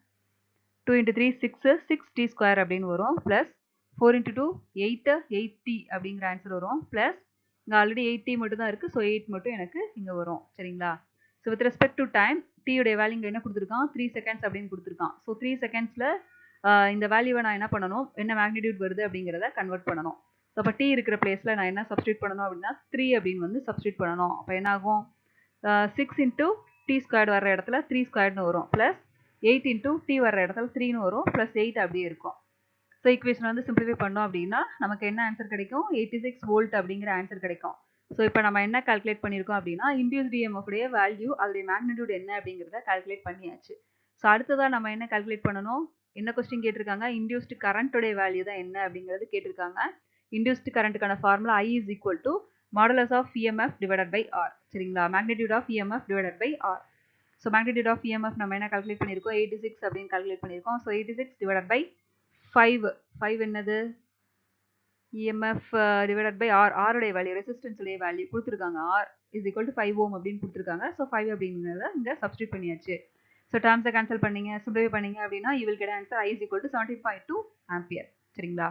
2 into 3 6 6t ஸ்கொயர் அப்படின்னு வரும் ப்ளஸ் 4 into 2 8 8t அப்படிங்கிற ஆன்சர் வரும் ப்ளஸ் இங்கே ஆல்ரெடி 8t மட்டும் தான் இருக்குது ஸோ 8 மட்டும் எனக்கு இங்கே வரும் சரிங்களா. So with respect to time டீயோடைய வேல்யூ இங்கே என்ன கொடுத்துருக்கான் 3 செகண்ட்ஸ் அப்படின்னு கொடுத்துருக்கான். ஸோ 3 செகண்ட்ஸில் இந்த வேல்யூவை நான் என்ன பண்ணணும், என்ன மேக்னிடியூட் வருது அப்படிங்கிறத கன்வெர்ட் பண்ணணும். ஸோ அப்போ டி இருக்கிற பிளேஸில் நான் என்ன சப்ஸ்டியூட் பண்ணணும் அப்படின்னா 3 அப்படின்னு வந்து சப்ஸ்டியூட் பண்ணணும். அப்போ என்ன ஆகும் 6 into t ஸ்கொயர்டு வர இடத்துல 3 ஸ்கொயர்டுன்னு வரும் ப்ளஸ் 8 into t வர இடத்துல 3ன்னு வரும் ப்ளஸ் 8 அப்படியே இருக்கும். ஸோ ஈக்குவேஷன் வந்து சிம்பிளிஃபை பண்ணோம் அப்படின்னா நமக்கு என்ன ஆன்சர் கிடைக்கும் 86 வோல்ட் அப்படிங்கிற ஆன்சர் கிடைக்கும். ஸோ இப்போ நம்ம என்ன கால்குலேட் பண்ணியிருக்கோம் அப்படின்னா இன்டியூஸ்டு EMF உடைய வேல்யூ அதோடைய மேக்னிடியூட் என்ன அப்படிங்கிறத கால்குலேட் பண்ணியாச்சு. ஸோ அடுத்ததாக நம்ம என்ன கால்குலேட் பண்ணணும், என்ன கொஸ்டின் கேட்டிருக்காங்க இன்டியூஸ்டு கரண்ட்டுடைய வேல்யூ தான் என்ன அப்படிங்கிறது கேட்டிருக்காங்க. இன்டியூஸ்டு கரண்ட்டுக்கான formula I is equal to modulus of EMF divided by R சரிங்களா, magnitude of EMF divided by R. So magnitude of EMF நம்ம என்ன கால்குலேட் பண்ணியிருக்கோம் 86 அப்படின்னு கால்குலேட் பண்ணியிருக்கோம். ஸோ 86 divided by 5 என்னது EMF divided by R, R உடைய value resistance உடைய value கொடுத்துருக்காங்க, R is equal to 5 ohm அப்படின்னு கொடுத்துருக்காங்க. ஸோ 5 அப்படிங்கிறத இங்கே சப்ஸ்டியூட் பண்ணியாச்சு. ஸோ டேர்ம்ஸை கேன்சல் பண்ணீங்க சிம்பிளிஃபை பண்ணீங்க அப்படின்னா you will get answer I is equal to 17.2 ampere சரிங்களா.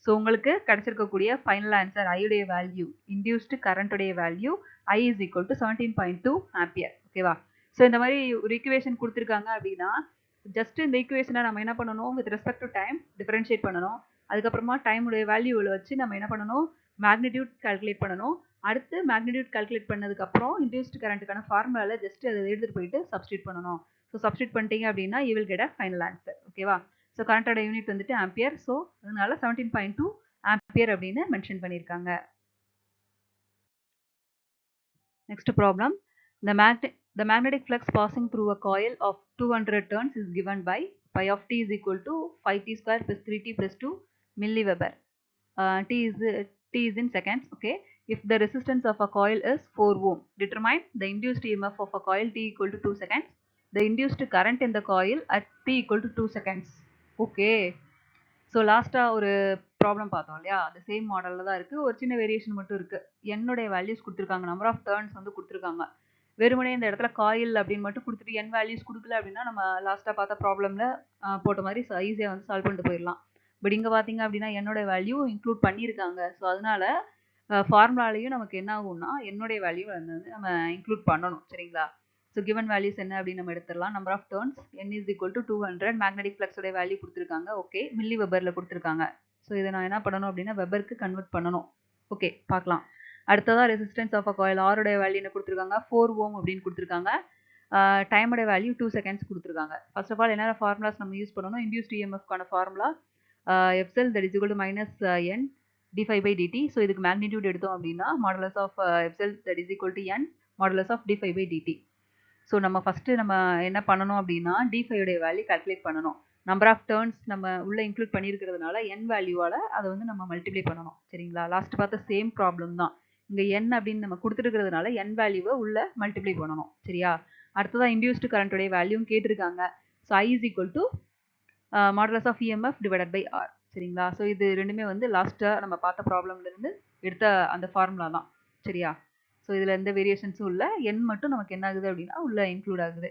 ஸோ உங்களுக்கு கிடைச்சிருக்கக்கூடிய ஃபைனல் ஆன்சர் I உடைய வேல்யூ இன்டியூஸ்டு கரண்ட்டுடைய value I is equal to 17.2 ampere ஓகேவா. ஸோ இந்த மாதிரி ஒரு ஈக்குவேஷன் கொடுத்துருக்காங்க அப்படின்னா ஜஸ்ட் இந்த ஈக்குவேஷனை நம்ம என்ன பண்ணணும் with respect to time differentiate பண்ணணும். அதுக்கப்புறமா டைமுடைய வேல்யூவில் வச்சு நம்ம என்ன பண்ணணும் மேக்னிடியூட் கால்குலேட் பண்ணணும். அடுத்து மேக்னிடியூட் கால்குலேட் பண்ணதுக்கப்புறம் இன்டியூஸ்டு கரண்ட்டுக்கான ஃபார்முலாவில் ஜஸ்ட் அதை எடுத்துகிட்டு போயிட்டு சப்ஸ்டியூட் பண்ணணும். ஸோ சப்ஸ்டியூட் பண்ணிட்டீங்க அப்படின்னா you will get a final answer ஓகேவா. ஸோ கரண்ட்டோட யூனிட் வந்துட்டு ஆம்பியர். ஸோ அதனால 17.2 ஆம்பியர் அப்படின்னு மென்ஷன் பண்ணியிருக்காங்க. Next problem the magnetic flux passing through a coil of 200 turns is given by pi of t is equal to 5t square plus 3t plus 2 milliweber. T is in seconds. Okay. If the resistance of a coil is 4 ohm, determine the induced EMF of a coil t equal to 2 seconds. The induced current in the coil at t equal to 2 seconds. Okay. So லாஸ்ட்டாக ஒரு problem பார்த்தோம் இல்லையா, அது same மாடலில் தான் இருக்குது, ஒரு சின்ன வேரியேஷன் மட்டும் இருக்குது. என்னுடைய வேல்யூஸ் கொடுத்துருக்காங்க, நம்பர் ஆஃப் டர்ன்ஸ் வந்து கொடுத்துருக்காங்க. வெறுமனே இந்த இடத்துல காயில் அப்படின்னு மட்டும் கொடுத்துட்டு என் வேல்யூஸ் கொடுக்கல அப்படின்னா நம்ம லாஸ்ட்டாக பார்த்த ப்ராப்ளமில் போட்ட மாதிரி ஈஸியாக வந்து சால்வ் பண்ணிட்டு போயிடலாம். பட் இங்கே பார்த்தீங்க அப்படின்னா என்னோட வேல்யூ இன்க்ளூட் பண்ணியிருக்காங்க. ஸோ அதனால ஃபார்முலாலையும் நமக்கு என்ன ஆகும்னா என்னுடைய வேல்யூ வந்து நம்ம இன்க்ளூட் பண்ணணும் சரிங்களா. ஸோ கிவன் வேல்யூஸ் என்ன அப்படின்னு நம்ம எடுத்துடலாம். Number of turns n is equal to 200, magnetic ஃப்ளக்ஸோட வேல்யூ கொடுத்துருக்காங்க. ஓகே, மில்லி வெபரில் கொடுத்துருக்காங்க. ஸோ இதை நான் என்ன பண்ணணும் அப்படின்னா வெபருக்கு கன்வெர்ட் பண்ணணும். ஓகே பார்க்கலாம். அடுத்ததாக ரெசிஸ்டன்ஸ் ஆஃப் அ காயில் ஆரோடைய வேல்யூ என்ன கொடுத்துருக்காங்க 4 ohm அப்படின்னு கொடுத்துருக்காங்க. டைமோட வேல்யூ 2 செகண்ட்ஸ் கொடுத்துருக்காங்க. ஃபர்ஸ்ட் ஆஃப் ஆல் என்னென்ன ஃபார்முலாஸ் நம்ம யூஸ் பண்ணணும், இன்டியூஸ்ட் EMFக்கான formula FL that is equal to minus n d5 by dt. So இதுக்கு மேக்னிடியூட் எடுத்தோம் அப்படின்னா modulus of FL that is equal to n modulus of d5 by dt. So நம்ம first நம்ம என்ன பண்ணணும் அப்படின்னா d5 உடைய வேல்யூ கால்குலேட் பண்ணணும். நம்பர் ஆஃப் டர்ன்ஸ் நம்ம உள்ளே இன்க்ளூட் பண்ணியிருக்கிறதுனால n வேல்யூவால் அதை வந்து நம்ம மல்டிப்ளை பண்ணணும் சரிங்களா. லாஸ்ட் பார்த்த சேம் ப்ராப்ளம் தான். இங்கே n அப்படின்னு நம்ம கொடுத்துருக்கிறதுனால n வேல்யூவை உள்ள மல்டிப்ளை பண்ணணும் சரியா. அடுத்ததான் இன்டியூஸ்டு கரண்ட்டுடைய வேல்யூவும் கேட்டிருக்காங்க. So I is equal to modulus of EMF divided by R சரிங்களா. ஸோ இது ரெண்டுமே வந்து லாஸ்ட்டாக நம்ம பார்த்த ப்ராப்ளம்லேருந்து எடுத்த அந்த ஃபார்முலா தான் சரியா. ஸோ இதில் எந்த வேரியேஷன்ஸும் இல்லை, n மட்டும் நமக்கு என்ன ஆகுது அப்படின்னா உள்ளே இன்க்ளூட் ஆகுது.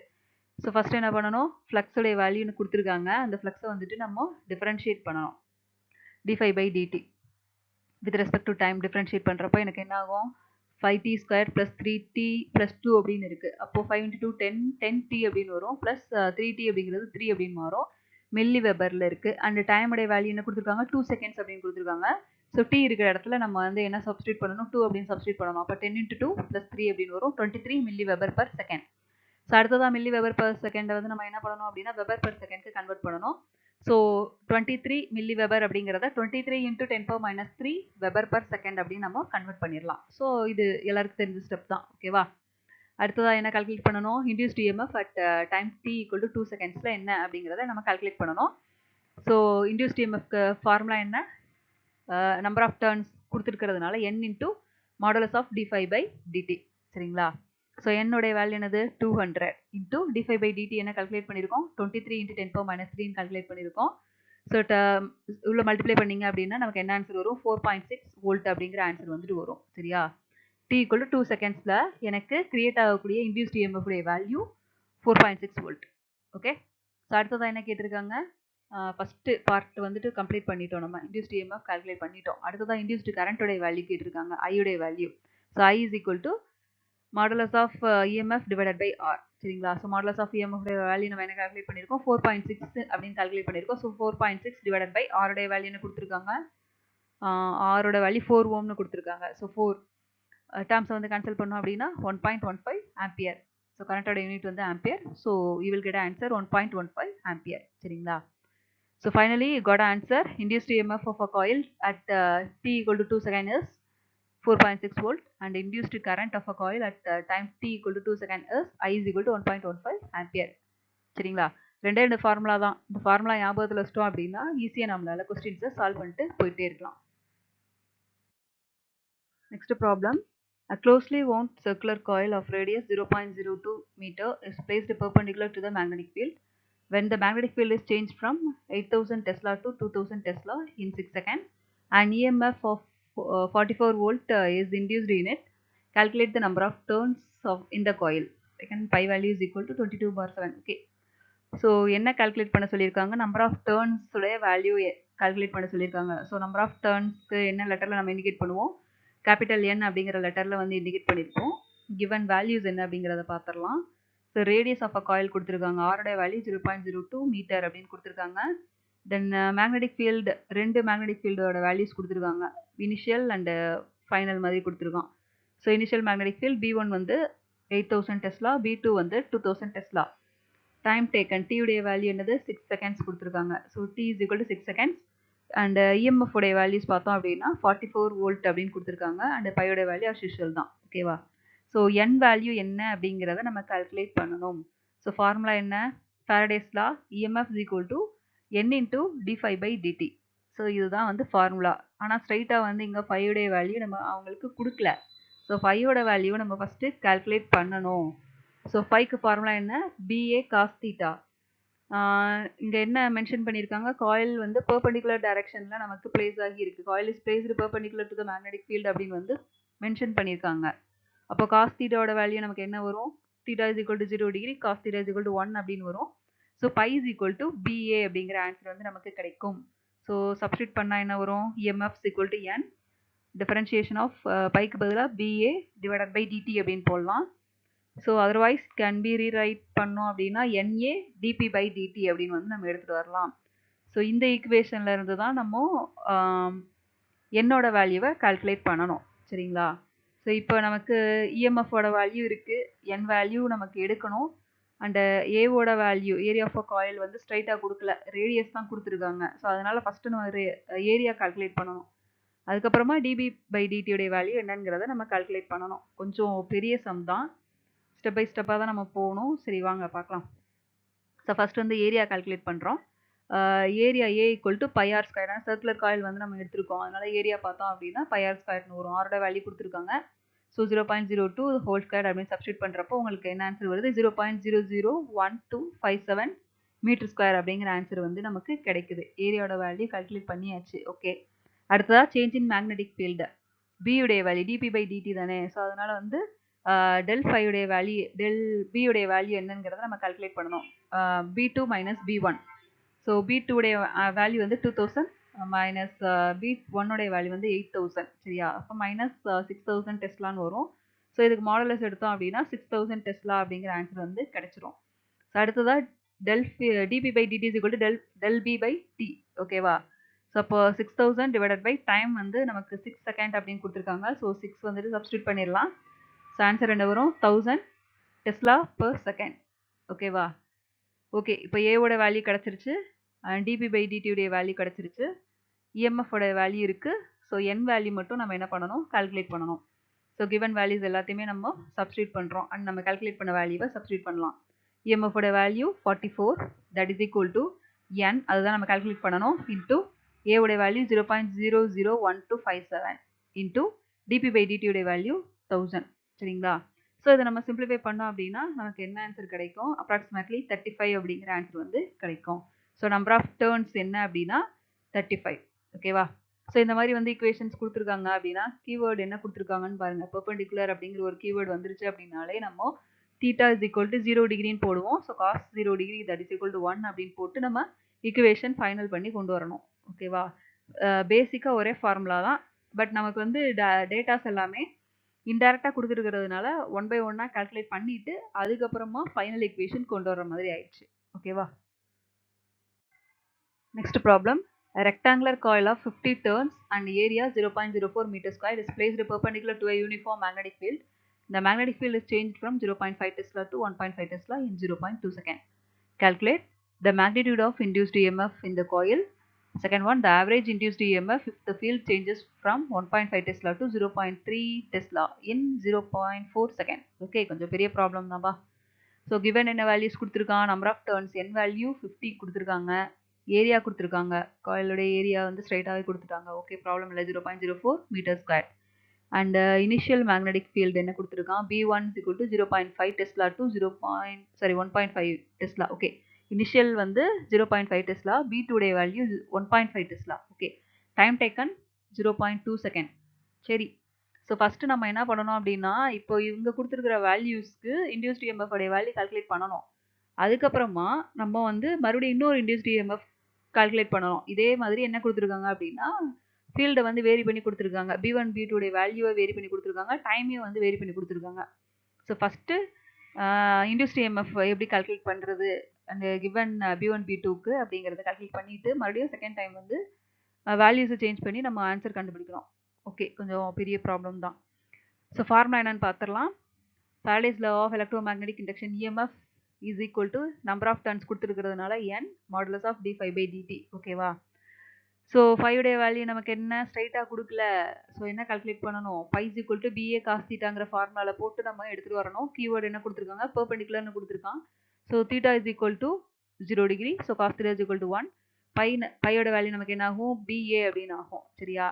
ஸோ ஃபஸ்ட்டு என்ன பண்ணணும், ஃப்ளக்ஸோடைய வேல்யூன்னு கொடுத்துருக்காங்க, அந்த ஃப்ளக்ஸை வந்துட்டு நம்ம டிஃப்ரென்ஷியேட் பண்ணணும். d5 by dt with respect to time differentiate பண்ணுறப்போ எனக்கு என்ன ஆகும் 5t square plus 3t plus 2 அப்படின்னு இருக்குது. அப்போது 5 into 2 10t அப்படின்னு வரும் ப்ளஸ் 3t அப்படிங்கிறது 3 அப்படின்னு மாறும். மில்லி வெபரில் இருக்குது. அண்ட் டைமுடைய வேல்யூ என்ன கொடுத்துருக்காங்க 2 செகண்ட்ஸ் அப்படின்னு கொடுத்துருக்காங்க. ஸோ t இருக்கிற இடத்துல நம்ம வந்து என்ன சப்ஸ்டியூட் பண்ணணும் 2 அப்படின்னு சப்ஸ்டியூட் பண்ணணும். அப்போ 10 into 2 ப்ளஸ் 3 அப்படின்னு வரும் 23 milli weber per second. So அடுத்ததான் மில்லி வெபர் பர் செகண்டை வந்து நம்ம என்ன பண்ணணும் அப்படின்னா வெபர் பர் செகண்ட்க்கு கன்வெர்ட் பண்ணணும். ஸோ 23 மில்லி வெபர் அப்படிங்கிறத 23 into 10⁻³ வெபர் பர் செகண்ட் அப்படின்னு நம்ம கன்வெர்ட் பண்ணிடலாம். ஸோ இது எல்லாருக்கும் தெரிஞ்ச ஸ்டெப் தான் ஓகேவா. அடுத்ததாக என்ன கால்குலேட் பண்ணணும், induced EMF at time t equal to 2 செகண்ட்ஸில் என்ன அப்படிங்கிறத நம்ம கால்குலேட் பண்ணணும். ஸோ இன்டியூஸ்ட் EMFக்கு ஃபார்முலா என்ன, நம்பர் ஆஃப் டர்ன்ஸ் கொடுத்துருக்கிறதுனால n into modulus of d5 by dt சரிங்களா. ஸோ என்னுடைய வேல்யூ என்னது 200 இன்ட்டு d5 by dt என்ன கால்குலேட் பண்ணியிருக்கோம் 23 into 10⁻³ கால்குலேட் பண்ணியிருக்கோம். ஸோ உள்ள மல்டிப்ளை பண்ணிங்க அப்படின்னா நமக்கு என்ன ஆன்சர் வரும் 4.6 வோல்ட் அப்படிங்கிற ஆன்சர் வந்துட்டு வரும் சரியா. t ஈக்குவல் டு 2 செகண்ட்ஸில் எனக்கு கிரியேட் ஆகக்கூடிய இன்டியூஸ்ட் EMF உடைய வேல்யூ 4.6 வோல்ட். ஓகே, ஸோ அடுத்ததான் என்ன கேட்டிருக்காங்க ஃபஸ்ட்டு பார்ட் வந்துட்டு கம்ப்ளீட் பண்ணிட்டோம் நம்ம. இன்டியூஸ்டு இஎம்எஃப் கால்குலேட் பண்ணிட்டோம். அடுத்ததான் இன்டியூஸ்டு கரண்ட்டோடைய வேல்யூ கேட்டிருக்காங்க. ஐயுடைய value. So I is equal to modulus of EMF divided by R. சரிங்களா? So modulus of EMF value நம்ம என்ன கால்குலேட் பண்ணியிருக்கோம்? 4.6 அப்படின்னு கால்குலேட் பண்ணியிருக்கோம். ஸோ 4.6 டிவைடட் பை ஆருடைய வேல்யூ என்ன கொடுத்துருக்காங்க? ஆரோட வேல்யூ 4 ஓம்னு கொடுத்துருக்காங்க. ஸோ 4 டேர்ம்ஸை வந்து கேன்சல் பண்ணோம் அப்படின்னா 1.15 ஆம்பியர். ஸோ கரண்ட்டோட யூனிட் வந்து ampere. So you will get answer 1.15 ampere. சரிங்களா? So finally you got an answer. Induced EMF of a coil at t equal to 2 seconds is 4.6 volt and induced current of a coil at time t equal to 2 seconds is I is equal to 1.15 ampere. சரிங்களா? ரெண்டு formula தான். இந்த formula ஞாபகத்தில் வச்சிட்டோம் அப்படின்னா ஈஸியாக நம்மளால கொஸ்டின்ஸை solve பண்ணிட்டு போயிட்டே இருக்கலாம். Next problem. A closely wound circular coil of radius 0.02 meter is placed perpendicular to the magnetic field. When the magnetic field is changed from 8000 Tesla to 2000 Tesla in 6 seconds, an EMF of 44 volt is induced in it. Calculate the number of turns in the coil. Second pi value is equal to 22/7. Okay. So என்ன calculate பண்ண சொல்லியிருக்காங்க? Number of turns உடைய value calculate பண்ண சொல்லியிருக்காங்க. So number of டேர்ன்ஸ்க்கு என்ன லெட்டரில் நம்ம indicate பண்ணுவோம்? கேபிட்டல் என் அப்படிங்கிற லெட்டரில் வந்து இண்டிகேட் பண்ணியிருக்கோம். கிவன் வேல்யூஸ் என்ன அப்படிங்கிறத பார்த்துடலாம். So radius of a coil கொடுத்துருக்காங்க. ஆரோடைய வேல்யூ 0.02 மீட்டர் அப்படின்னு கொடுத்துருக்காங்க. தென் மேக்னெட்டிக் ஃபீல்டு, ரெண்டு மேக்னெட்டிக் ஃபீல்டோட வேல்யூஸ் கொடுத்துருக்காங்க. இனிஷியல் அண்டு ஃபைனல் மாதிரி கொடுத்துருக்கான். So initial magnetic field B1 வந்து 8000 டெஸ்லா, B2 வந்து 2000 டெஸ்லா. டைம் டேக்கன், டீயுடைய வேல்யூ என்னது? 6 செகண்ட்ஸ் கொடுத்துருக்காங்க. So T is equal to 6 seconds. And EMF உடைய வேல்யூஸ் பார்த்தோம் அப்படின்னா 44 வோல்ட் அப்படின்னு கொடுத்துருக்காங்க. அண்ட் பையோட வேல்யூ அஸ் யூஷுவல் தான். ஓகேவா? ஸோ என் வேல்யூ என்ன அப்படிங்கிறத நம்ம கால்குலேட் பண்ணணும். ஸோ ஃபார்முலா என்ன? Faraday's law, EMF is equal to n into d∅/dt. So இதுதான் வந்து ஃபார்முலா. ஆனால் ஸ்ட்ரைட்டாக வந்து இங்கே ஃபையோடைய வேல்யூ நம்ம அவங்களுக்கு கொடுக்கல. ஸோ ஃபையோட வேல்யூவை நம்ம ஃபஸ்ட்டு கால்குலேட் பண்ணணும். ஸோ ஃபைக்கு ஃபார்முலா என்ன? BA cos θ. இங்கே என்ன மென்ஷன் பண்ணியிருக்காங்க? காயில் வந்து பெர்பெண்டிகுலர் டைரக்ஷனில் நமக்கு பிளேஸ் ஆகி இருக்குது. Coil is placed perpendicular to the magnetic field அப்படின்னு வந்து மென்ஷன் பண்ணியிருக்காங்க. அப்போ காஸ் தீட்டாவோட வேல்யூ நமக்கு என்ன வரும்? Theta is equal to 0 degree, cos theta is equal to 1 அப்படின்னு வரும். So phi is equal to BA அப்படிங்கிற ஆன்சர் வந்து நமக்கு கிடைக்கும். ஸோ சப்ஸ்டியூட் பண்ணால் என்ன வரும்? EMF is equal to N, differentiation of பைக்கு பதிலாக BA டிவைடட் பை DT அப்படின்னு போடலாம். So otherwise can be rewrite பண்ணோம் அப்படின்னா NA dP/dt அப்படின்னு வந்து நம்ம எடுத்துகிட்டு வரலாம். ஸோ இந்த ஈக்குவேஷனில் இருந்து தான் நம்ம என்னோட வேல்யூவை கால்குலேட் பண்ணணும். சரிங்களா? ஸோ இப்போ நமக்கு இஎம்எஃபோட வேல்யூ இருக்குது, என் வேல்யூ நமக்கு எடுக்கணும். அண்டு ஏவோட value, area of a coil வந்து ஸ்ட்ரைட்டாக கொடுக்கல, ரேடியஸ் தான் கொடுத்துருக்காங்க. ஸோ அதனால் ஃபஸ்ட்டு நம்ம ஏரியா கால்குலேட் பண்ணணும். அதுக்கப்புறமா dB/dtயுடைய வேல்யூ என்னங்கிறத நம்ம கால்குலேட் பண்ணணும். கொஞ்சம் பெரிய சம் தான், ஸ்டெப் பை ஸ்டெப்பாக தான் நம்ம போகணும். சரி வாங்க பார்க்கலாம். ஸோ ஃபஸ்ட் வந்து ஏரியா கால்குலேட் பண்ணுறோம். Area A equal to pi r square. ஆனால் சர்க்குலர் காயில் வந்து நம்ம எடுத்திருக்கோம், அதனால் ஏரியா பார்த்தோம் அப்படின்னா பை ஆர் ஸ்கொயர்னு வரும். ஆரோட வேல்யூ கொடுத்துருக்காங்க. ஸோ 0.02 ஹோல் ஸ்கொயர் அப்படின்னு சப்ஸ்டியூட் பண்ணுறப்போ உங்களுக்கு என்ன ஆன்சர் வருது? 0.001257 மீட்டர் ஸ்கொயர் அப்படிங்கிற ஆன்சர் வந்து நமக்கு கிடைக்குது. ஏரியாவோட வேல்யூ கால்குலேட் பண்ணியாச்சு. ஓகே, அடுத்ததாக சேஞ்ச் இன் மேக்னெட்டிக் ஃபீல்டு. பியுடைய வேல்யூ dP/dt தானே. ஸோ அதனால் வந்து டெல் ஃபையுடைய வேல்யூ, டெல் பியுடைய வேல்யூ என்னங்கிறத நம்ம கால்குலேட் பண்ணணும். B2 minus B1. So B2 உடைய வேல்யூ வந்து 2000 மைனஸ் B1 உடைய வேல்யூ வந்து 8000. சரியா? அப்போ மைனஸ் 6000 டெஸ்லான்னு வரும். ஸோ இதுக்கு மாடலஸ் எடுத்தோம் அப்படின்னா 6000 டெஸ்லா அப்படிங்கிற ஆன்சர் வந்து கிடைச்சிரும். ஸோ அடுத்ததாக dP/dt is equal to del B/t. ஓகேவா? ஸோ அப்போ 6000 டிவைடட் பை டைம் வந்து நமக்கு 6 செகண்ட் அப்படின்னு கொடுத்துருக்காங்க. ஸோ 6 வந்துட்டு சப்ஸ்டியூட் பண்ணிடலாம். ஸோ ஆன்சர் என்ன வரும்? 1000 டெஸ்லா பெர் செகண்ட். ஓகேவா? ஓகே, இப்போ ஏவோட வேல்யூ கிடச்சிருச்சு, dP/dtயுடைய வேல்யூ கிடச்சிருச்சு, இஎம்எஃபோட வேல்யூ இருக்குது. ஸோ என் வேல்யூ மட்டும் நம்ம என்ன பண்ணணும்? கால்குலேட் பண்ணணும். ஸோ கிவன் வேல்யூஸ் எல்லாத்தையுமே நம்ம சப்ஸ்டியூட் பண்ணுறோம் அண்ட் நம்ம கால்குலேட் பண்ண வேல்யூவை சப்ஸ்டியூட் பண்ணலாம். இஎம்எஃபோட value 44, that is equal to N, அதுதான் நம்ம கால்குலேட் பண்ணணும், இன்டூ ஏவோட வேல்யூ 0.001257 இன்டூ dP/dtயுடைய வேல்யூ 1000. சரிங்களா? ஸோ இதை நம்ம சிம்பிளிஃபை பண்ணோம் அப்படின்னா நமக்கு என்ன ஆன்சர் கிடைக்கும்? அப்ராக்சிமேட்லி 35 அப்படிங்கிற ஆன்சர் வந்து கிடைக்கும். ஸோ நம்பர் ஆஃப் டேர்ன்ஸ் என்ன அப்படின்னா 35. ஓகேவா? ஸோ இந்த மாதிரி வந்து ஈக்குவேஷன்ஸ் கொடுத்துருக்காங்க அப்படின்னா கீவேர்டு என்ன கொடுத்துருக்காங்கன்னு பாருங்கள். பெர்பெண்டிகுலர் அப்படிங்கிற ஒரு கீவேர்டு வந்துருச்சு அப்படின்னாலே நம்ம தீட்டா இஸ் ஈக்குவல் டு 0 டிகிரின்னு போடுவோம். So cos 0 degree that is equal to 1 அப்படின்னு போட்டு நம்ம ஈக்குவேஷன் ஃபைனல் பண்ணி கொண்டு வரணும். ஓகேவா? பேசிக்காக ஒரே ஃபார்முலா தான். பட் நமக்கு வந்து டேட்டாஸ் எல்லாமே இன்டைரக்டாக கொடுத்துருக்கிறதுனால ஒன் பை ஒன்னாக கால்குலேட் பண்ணிட்டு அதுக்கப்புறமா ஃபைனல் ஈக்குவேஷன் கொண்டு வர மாதிரி ஆயிடுச்சு. ஓகேவா? Next problem. A rectangular coil of 50 turns and area 0.04 meter square is placed perpendicular to a uniform magnetic field. The magnetic field is changed from 0.5 Tesla to 1.5 Tesla in 0.2 seconds. Calculate the magnitude of induced EMF in the coil. Second one, the average induced EMF if the field changes from 1.5 Tesla to 0.3 Tesla in 0.4 seconds. Okay, கொஞ்சம் பெரிய problem தான்பா. So given என்ன values கொடுத்திருக்கான், number of turns n value 50 கொடுத்திருக்காங்க, area கொடுத்திருக்காங்க, காயிலோட area வந்து ஸ்ட்ரைட்டாவே கொடுத்துட்டாங்க. Okay, problem இல்லை. 0.04 metre square. And initial magnetic field என்ன கொடுத்துருக்கான், B1 equal to 0.5 tesla to 1.5 tesla. Okay, initial வந்து 0.5 டெஸ்லா, B2 உடைய value 1.5 tesla. Okay, time taken 0.2 second. சரி, ஸோ ஃபஸ்ட்டு நம்ம என்ன பண்ணணும் அப்படின்னா, இப்போ இவங்க கொடுத்துருக்கிற வேல்யூஸ்க்கு இன்டியூஸ்ட் இஎம்எஃப் உடைய வேல்யூ கால்குலேட் பண்ணணும். அதுக்கப்புறமா நம்ம வந்து மறுபடியும் இன்னொரு இன்டியூஸ்ட் இஎம்எஃப் கால்குலேட் பண்ணணும். இதே மாதிரி என்ன கொடுத்துருக்காங்க அப்படின்னா, ஃபீல்டை வந்து வேரி பண்ணி கொடுத்துருக்காங்க. B1 B2 உடைய வேல்யூவை வேரி பண்ணி கொடுத்துருக்காங்க, டைமையும் வந்து வேரி பண்ணி கொடுத்துருக்காங்க. ஸோ ஃபஸ்ட்டு இன்டியூஸ்ட் இஎம்எஃப் எப்படி கால்குலேட் பண்ணுறது அந்த கிவன் B1 B2க்கு அப்படிங்கிறத கால்குலேட் பண்ணிவிட்டு மறுபடியும் செகண்ட் டைம் வந்து வேல்யூஸை சேஞ்ச் பண்ணி நம்ம ஆன்சர் கண்டுபிடிக்கணும். ஓகே, கொஞ்சம் பெரிய ப்ராப்ளம் தான். ஸோ ஃபார்முலா என்னன்னு பார்த்துடலாம். Faraday's law of electromagnetic induction EMF is equal to number of turns கொடுத்துருக்கிறதுனால n modulus of d phi by dt. ஓகேவா? ஸோ ஃபைவுடைய வேல்யூ நமக்கு என்ன ஸ்ட்ரைட்டாக கொடுக்கல. ஸோ என்ன கால்குலேட் பண்ணணும், phi is equal to BA cos தீட்டாங்கிற ஃபார்முலாவில் போட்டு நம்ம எடுத்துகிட்டு வரணும். கீவேர்டு என்ன கொடுத்துருக்காங்க, பெர்பெண்டிகுலர்னு கொடுத்துருக்கான். So theta is equal to 0 degree. So cos theta is equal to 1. பையோட வேல்யூ நமக்கு என்ன ஆகும், பிஏ அப்படின்னு ஆகும். சரியா?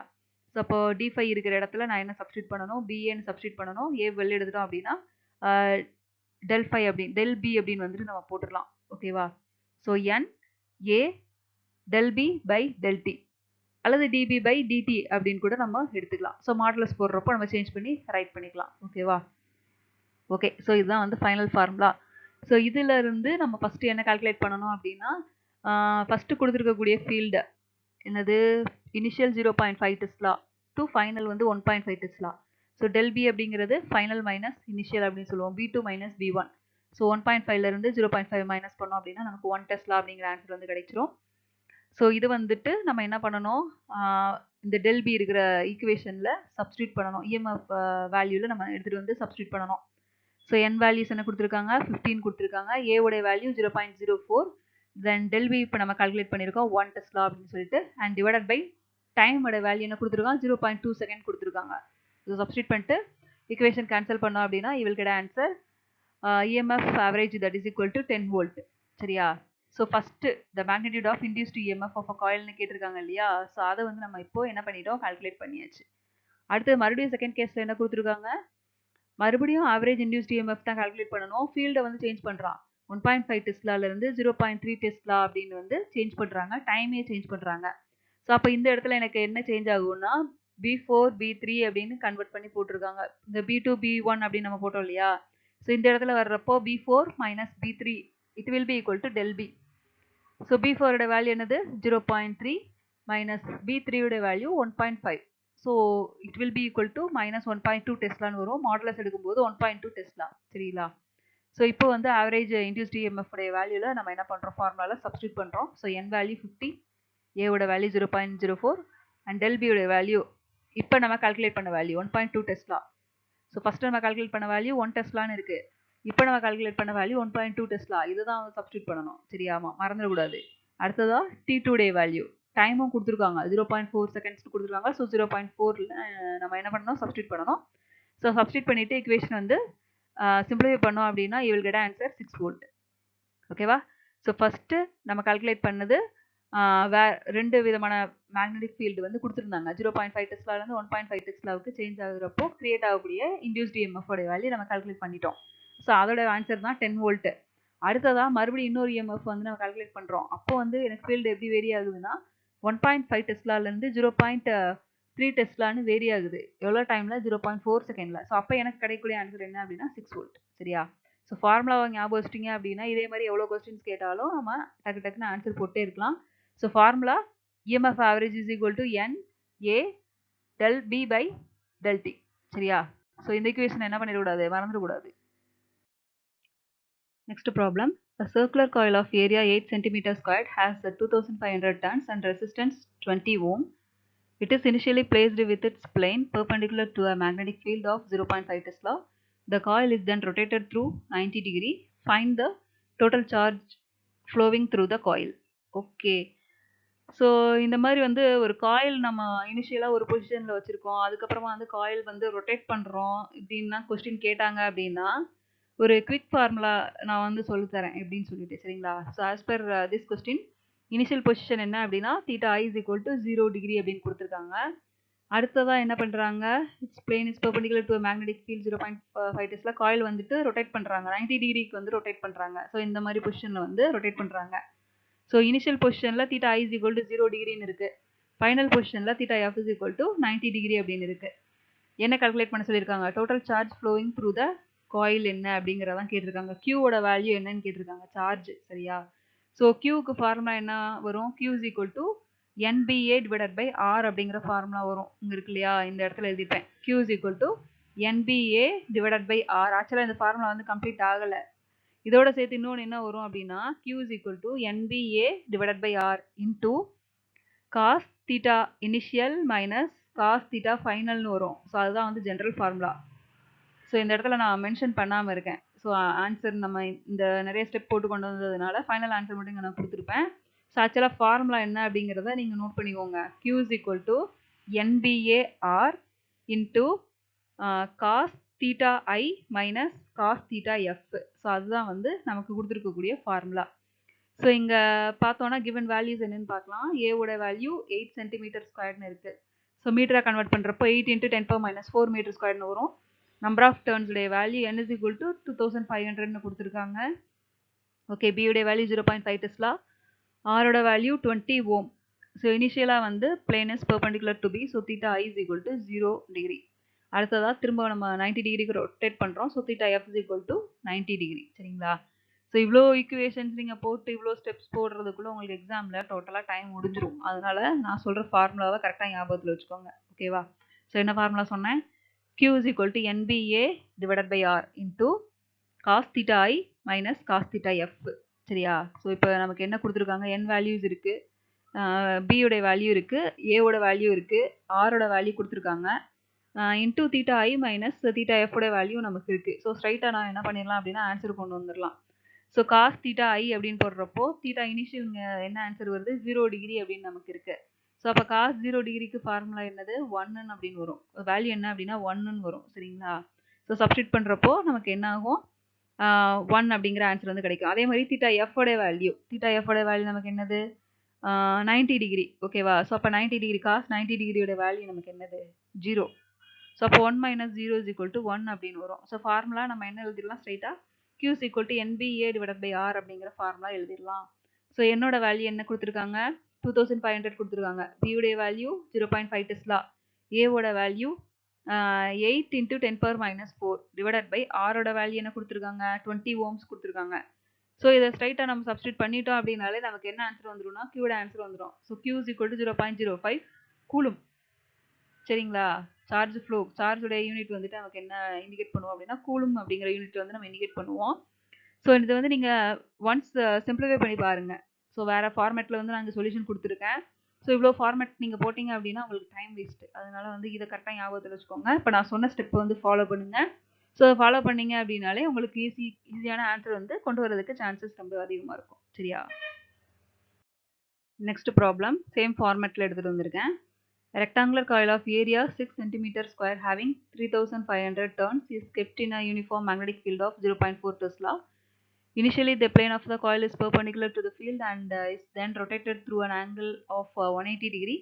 ஸோ அப்போ d5 இருக்கிற இடத்துல நான் என்ன சப்ஸ்டியூட் பண்ணணும், பிஏன்னு சப்ஸ்டியூட் பண்ணணும். ஏ வெளில எடுத்துட்டோம் அப்படின்னா டெல் ஃபை அப்படின்னு டெல் பி அப்படின்னு வந்துட்டு நம்ம போட்டுடலாம். ஓகேவா? So N A del B by del T அல்லது டிபி பை டிடி அப்படின்னு கூட நம்ம எடுத்துக்கலாம். ஸோ மாடுலஸ் போடுறப்போ நம்ம சேஞ்ச் பண்ணி ரைட் பண்ணிக்கலாம். ஓகேவா? ஓகே, ஸோ இதுதான் வந்து ஃபைனல் ஃபார்முலா. ஸோ இதில் இருந்து நம்ம ஃபஸ்ட்டு என்ன கால்குலேட் பண்ணணும் அப்படின்னா, ஃபஸ்ட்டு கொடுத்துருக்கக்கூடிய ஃபீல்டு என்னது, இனிஷியல் 0.5 டெஸ்லா டு ஃபைனல் வந்து 1.5 டெஸ்லா. ஸோ டெல் பி அப்படிங்கிறது ஃபைனல் மைனஸ் இனிஷியல் அப்படின்னு சொல்லுவோம். B2 minus B1. So 1.5லேருந்து 0.5 minus பண்ணோம் அப்படின்னா நமக்கு 1 டெஸ்லா அப்படிங்கிற ஆன்சர் வந்து கிடைச்சிரும். ஸோ இது வந்துட்டு நம்ம என்ன பண்ணணும், இந்த டெல் பி இருக்கிற ஈக்குவேஷனில் சப்ஸ்டியூட் பண்ணணும். இஎம்எஃப் வேல்யூவில் நம்ம எடுத்துகிட்டு வந்து சப்ஸ்டியூட் பண்ணணும். ஸோ என் வேல்யூஸ் என்ன கொடுத்துருக்காங்க, 15 கொடுத்துருக்காங்க. ஏவோடைய வேல்யூ 0.04. தென் டெல் பி இப்போ நம்ம கால்குலேட் பண்ணியிருக்கோம் 1 டெஸ்லா அப்படின்னு சொல்லிட்டு. அண்ட் டிவைடட் பை டைமோட வேல்யூ என்ன கொடுத்துருக்காங்க, 0.2 செகண்ட் கொடுத்துருக்காங்க. ஸோ சப்ஸ்டியூட் பண்ணிட்டு ஈக்குவேஷன் கேன்சல் பண்ணோம் அப்படின்னா இவள் கிட்ட answer EMF average that is equal to 10 volt. சரியா? So first the magnitude of induced EMF of a காயில்னு கேட்டிருக்காங்க இல்லையா? ஸோ அதை வந்து நம்ம இப்போ என்ன பண்ணிட்டோம், கால்குலேட் பண்ணியாச்சு. அடுத்து மறுபடியும் செகண்ட் கேஸில் என்ன கொடுத்துருக்காங்க, மறுபடியும் ஆவரேஜ் இன்டியூஸ்ட் இஎம்எஃப் தான் கால்குலேட் பண்ணணும். ஃபீல்டை வந்து சேஞ்ச் பண்ணுறான். 1.5 டெஸ்லாலேருந்து 0.3 டெஸ்லா அப்படின்னு வந்து சேஞ்ச் பண்ணுறாங்க. டைமே சேஞ்ச் பண்ணுறாங்க. ஸோ அப்போ இந்த இடத்துல எனக்கு என்ன சேஞ்ச் ஆகும்னா, B4 B3 அப்படின்னு கன்வெர்ட் பண்ணி போட்டிருக்காங்க. இந்த B2 B1 அப்படின்னு நம்ம போட்டோம் இல்லையா? ஸோ இந்த இடத்துல வர்றப்போ B4 minus B3 it will be equal to del B. So B4ஓட வேல்யூ என்னது, 0.3 மைனஸ் B3ஓட value 1.5. So it will be equal to minus 1.2 டெஸ்லான்னு வரும். மாடுலஸ் எடுக்கும்போது 1.2 டெஸ்லா. சரிங்களா? ஸோ இப்போ வந்து ஆவரேஜ் இன்டியூஸ்ட் இஎம்எஃப் உடைய வேல்யூவில் நம்ம என்ன பண்ணுறோம், ஃபார்முலாவில் சப்ஸ்டியூட் பண்ணுறோம். ஸோ என் வேல்யூ 50, ஏவோட வேல்யூ 0.04 அண்ட் டெல் பியோட வேல்யூ இப்போ நம்ம கால்குலேட் பண்ண வேல்யூ 1.2 டெஸ்லா. ஸோ ஃபஸ்ட்டு நம்ம கால்குலேட் பண்ண வேல்யூ 1 டெஸ்லான்னு இருக்குது. இப்போ நம்ம கால்குலேட் பண்ண வேல்யூ 1.2 டெஸ்லா. இதுதான் வந்து சப்ஸ்டியூட் பண்ணணும். சரியாமா, மறந்துடக்கூடாது. அடுத்ததாக T2 டே வேல்யூ டைமும் கொடுத்துருக்காங்க, 0.4 செகண்ட்ஸ் கொடுத்துருக்காங்க. ஸோ 0.4 நம்ம என்ன பண்ணணும், சப்ஸ்டியூட் பண்ணணும். ஸோ சப்ஸ்டியூட் பண்ணிவிட்டு ஈக்குவேஷன் வந்து சிம்பிளிஃபை பண்ணோம் அப்படின்னா you will get answer 6 volt. ஓகேவா? ஸோ ஃபஸ்ட்டு நம்ம கால்குலேட் பண்ணது ரெண்டு விதமான மேக்னெட்டிக் ஃபீல்டு வந்து கொடுத்துருந்தாங்க. 0.5 டெஸ்லாலேருந்து 1.5 டெஸ்லாவுக்கு சேஞ்ச் ஆகுறப்போ கிரியேட் ஆகக்கூடிய இன்டியூஸ்ட் இஎம்எஃபோட வேல்யூ நம்ம கால்குலேட் பண்ணிட்டோம். ஸோ அதோட ஆன்சர் தான் 10 வோல்ட்டு. அடுத்ததாக மறுபடியும் இன்னொரு இஎம்எஃப் வந்து நம்ம கால்குலேட் பண்ணுறோம். அப்போ வந்து எனக்கு ஃபீல்டு எப்படி வேரி ஆகுதுன்னா 1.5 டெஸ்லாலேருந்து 0.3 டெஸ்லான்னு வேரி ஆகுது. எவ்வளோ டைமில், 0.4 செகண்டில். ஸோ அப்போ எனக்கு கிடைக்கக்கூடிய ஆன்சர் என்ன அப்படின்னா 6 வோல்ட். சரியா? ஸோ ஃபார்முலாவை ஞாபகம் வச்சிட்டிங்க அப்படின்னா இதே மாதிரி எவ்வளோ கொஸ்டின்ஸ் கேட்டாலும் நம்ம டக்கு டக்குன்னு ஆன்சர் போட்டே இருக்கலாம். So formula EMF average is equal to N A del B by del T. சரியா? ஸோ இந்த ஈக்குவேஷன் என்ன பண்ணிடக்கூடாது, மறந்துடக்கூடாது. Next problem. A circular coil of area 8 cm squared has 2500 turns and resistance 20 ohm. It is initially placed with its plane perpendicular to a magnetic field of 0.5 Tesla. The coil is then rotated through 90 degree. Find the total charge flowing through the coil. Okay. So இந்த மாதிரி வந்து ஒரு coil நம்ம இனிஷியலாக ஒரு பொசிஷனில் வச்சுருக்கோம், அதுக்கப்புறமா வந்து காயில் வந்து ரொட்டேட் பண்ணுறோம் இப்படின்னா கொஸ்டின் கேட்டாங்க அப்படின்னா ஒரு குவிக் ஃபார்முலா நான் வந்து சொல்லித்தரேன் எப்படின்னு சொல்லிட்டு. சரிங்களா? So as per this question initial position என்ன அப்படின்னா theta I is equal to 0 degree அப்படின்னு கொடுத்துருக்காங்க. அடுத்ததாக என்ன பண்ணுறாங்க, it's plane is perpendicular to magnetic field 0.5 Tesla. Coil வந்துட்டு ரொட்டேட் பண்ணுறாங்க, 90 டிகிரிக்கு வந்து ரொட்டேட் பண்ணுறாங்க. ஸோ இந்த மாதிரி பொசிஷனில் வந்து ரொட்டேட் பண்ணுறாங்க. ஸோ இனிஷியல் பொசிஷனில் theta I is equal to 0 டிகிரின்னு இருக்குது. ஃபைனல் பொசிஷனில் theta F is equal to 90 degree அப்படின்னு இருக்குது. என்ன கால்குலேட் பண்ண சொல்லியிருக்காங்க, total charge flowing through the coil என்ன அப்படிங்கிறதான் கேட்டிருக்காங்க. கியூவோட வேல்யூ என்னன்னு கேட்டிருக்காங்க, சார்ஜ். சரியா? ஸோ கியூக்கு ஃபார்முலா என்ன வரும், Q is equal to NBA divided by R அப்படிங்கிற ஃபார்முலா வரும். இங்கே இருக்கு இல்லையா, இந்த இடத்துல எழுதிப்பேன். Q is equal to NBA divided by R. ஆக்சுவலாக இந்த ஃபார்முலா வந்து கம்ப்ளீட் ஆகலை. இதோட சேர்த்து இன்னொன்று என்ன வரும் அப்படின்னா Q is equal to NBA divided by R into cos theta initial minus cos theta ஃபைனல்னு வரும். ஸோ அதுதான் வந்து ஜென்ரல் ஃபார்முலா. ஸோ இந்த இடத்துல நான் மென்ஷன் பண்ணாமல் இருக்கேன். ஸோ ஆன்சர் நம்ம இந்த நிறைய ஸ்டெப் போட்டு கொண்டு வந்ததுனால ஃபைனல் ஆன்சர் மட்டும் இங்கே நான் கொடுத்துருப்பேன். ஸோ ஆக்சுவலாக ஃபார்முலா என்ன அப்படிங்கிறத நீங்கள் நோட் பண்ணிக்கோங்க. Q is equal to NBAR into cos theta I minus cos theta F. So அதுதான் வந்து நமக்கு கொடுத்துருக்கக்கூடிய ஃபார்முலா. ஸோ இங்கே பார்த்தோன்னா கிவன் வேல்யூஸ் என்னென்னு பார்க்கலாம். ஏவோட வேல்யூ 8 சென்டிமீட்டர் ஸ்கொயர்னு இருக்குது. ஸோ மீட்டராக கன்வெர்ட் பண்ணுறப்போ 8 × 10⁻⁴ மீட்டர் ஸ்கொயர்னு வரும். நம்பர் ஆஃப் டர்ன்ஸுடைய value n is equal to 2500ன்னு கொடுத்துருக்காங்க. ஓகே, பியோடைய வேல்யூ 0.5 டெஸ்லா, ஆரோட வேல்யூ 20 ஓம். ஸோ இனிஷியலாக வந்து plane is perpendicular to B. So theta I is equal to 0 degree. அடுத்ததாக திரும்ப நம்ம 90 டிகிரிக்கு ரொட்டேட் பண்ணுறோம். So theta F is equal to 90 degree. சரிங்களா? ஸோ இவ்வளோ ஈக்குவேஷன்ஸ் நீங்கள் போட்டு இவ்வளோ ஸ்டெப்ஸ் போடுறதுக்குள்ளே உங்களுக்கு எக்ஸாமில் டோட்டலாக டைம் முடிஞ்சிடும். அதனால் நான் சொல்கிற ஃபார்முலாவை கரெக்டாக ஞாபகத்தில் வச்சுக்கோங்க. ஓகேவா? ஸோ என்ன ஃபார்முலா சொன்னேன், Q is equal to NBA divided by R into cos theta I minus cos theta F. சரியா? ஸோ இப்போ நமக்கு என்ன கொடுத்துருக்காங்க, n வேல்யூஸ் இருக்குது, B உடைய வேல்யூ இருக்குது, A ஓட வேல்யூ இருக்குது, R ஓட வேல்யூ கொடுத்துருக்காங்க, into theta I minus theta F உடைய வேல்யூ நமக்கு இருக்குது. ஸோ ஸ்ட்ரைட்டாக நான் என்ன பண்ணிடலாம் அப்படின்னா ஆன்சர் கொண்டு வந்துடலாம். ஸோ காஸ் தீட்டா ஐ அப்படின்னு போடுறப்போ தீட்டா இனிஷியல் என்ன ஆன்சர் வருது, 0 டிகிரி அப்படின்னு நமக்கு இருக்குது. ஸோ அப்போ காஸ் 0 டிகிரிக்கு ஃபார்முலா என்னது, 1 அப்படின்னு வரும். வேல்யூ என்ன அப்படின்னா 1ன்னு வரும். சரிங்களா? ஸோ சப்ஸ்டிட் பண்ணுறப்போ நமக்கு என்ன ஆகும், 1 அப்படிங்கிற ஆன்சர் வந்து கிடைக்கும். அதே மாதிரி தீட்டா எஃபோடைய வேல்யூ நமக்கு என்னது, 90 டிகிரி. ஓகேவா? ஸோ அப்போ 90 டிகிரி காஸ் 90 டிகிரியோட வேல்யூ நமக்கு என்னது, 0. ஸோ அப்போ 1 - 0 is equal to 1 அப்படின்னு வரும். ஸோ ஃபார்முலா நம்ம என்ன எழுதிடலாம், ஸ்ட்ரைட்டாக Q is equal to NBA divided by R அப்படிங்கிற ஃபார்முலா எழுதிடலாம். ஸோ என்னோட வேல்யூ என்ன கொடுத்துருக்காங்க, 2500 கொடுத்துருக்காங்க. பியுடைய வேல்யூ 0.5 டெஸ்லா, ஏவோட வேல்யூ 8 × 10⁻⁴ டிவைடட் பை ஆரோட வேல்யூ என்ன கொடுத்துருக்காங்க, 20 ஓம்ஸ் கொடுத்துருக்காங்க. ஸோ இதை ஸ்ட்ரைட்டாக நம்ம சப்ஸ்டிட் பண்ணிட்டோம் அப்படின்னாலே நமக்கு என்ன ஆன்சர் வந்துடும்னா கியூட ஆன்சர் வந்துடும். So Q is equal to 0.05 coulomb. சரிங்களா? சார்ஜ் ஃப்ளோ, சார்ஜுடைய யூனிட் வந்துட்டு நமக்கு என்ன இண்டிகேட் பண்ணுவோம் அப்படின்னா கூலும் அப்படிங்கிற யூனிட் வந்து நம்ம இண்டிகேட் பண்ணுவோம். ஸோ இது வந்து நீங்கள் ஒன்ஸ் சிம்பிளிஃபை பண்ணி பாருங்கள். ஸோ வேறு ஃபார்மேட்டில் வந்து நாங்கள் சொல்யூஷன் கொடுத்துருக்கேன். ஸோ இவ்வளோ ஃபார்மேட் நீங்கள் போட்டிங்க அப்படின்னா உங்களுக்கு டைம் வேஸ்ட்டு. அதனால் வந்து இதை கரெக்டாக ஞாபகத்தில் வச்சுக்கோங்க. இப்போ நான் சொன்ன ஸ்டெப்பை வந்து ஃபாலோ பண்ணுங்கள். ஸோ ஃபாலோ பண்ணிங்க அப்படின்னாலே உங்களுக்கு ஈஸியான ஆன்சர் வந்து கொண்டு வரதுக்கு சான்சஸ் ரொம்ப அதிகமாக இருக்கும். சரியா? நெக்ஸ்ட் ப்ராப்ளம் சேம் ஃபார்மேட்டில் எடுத்துகிட்டு வந்திருக்கேன். Rectangular coil of area 6 cm square having 3500 turns is kept in a uniform magnetic field of 0.4 Tesla. Initially, the plane of the coil is perpendicular to the field and is then rotated through an angle of 180 degree.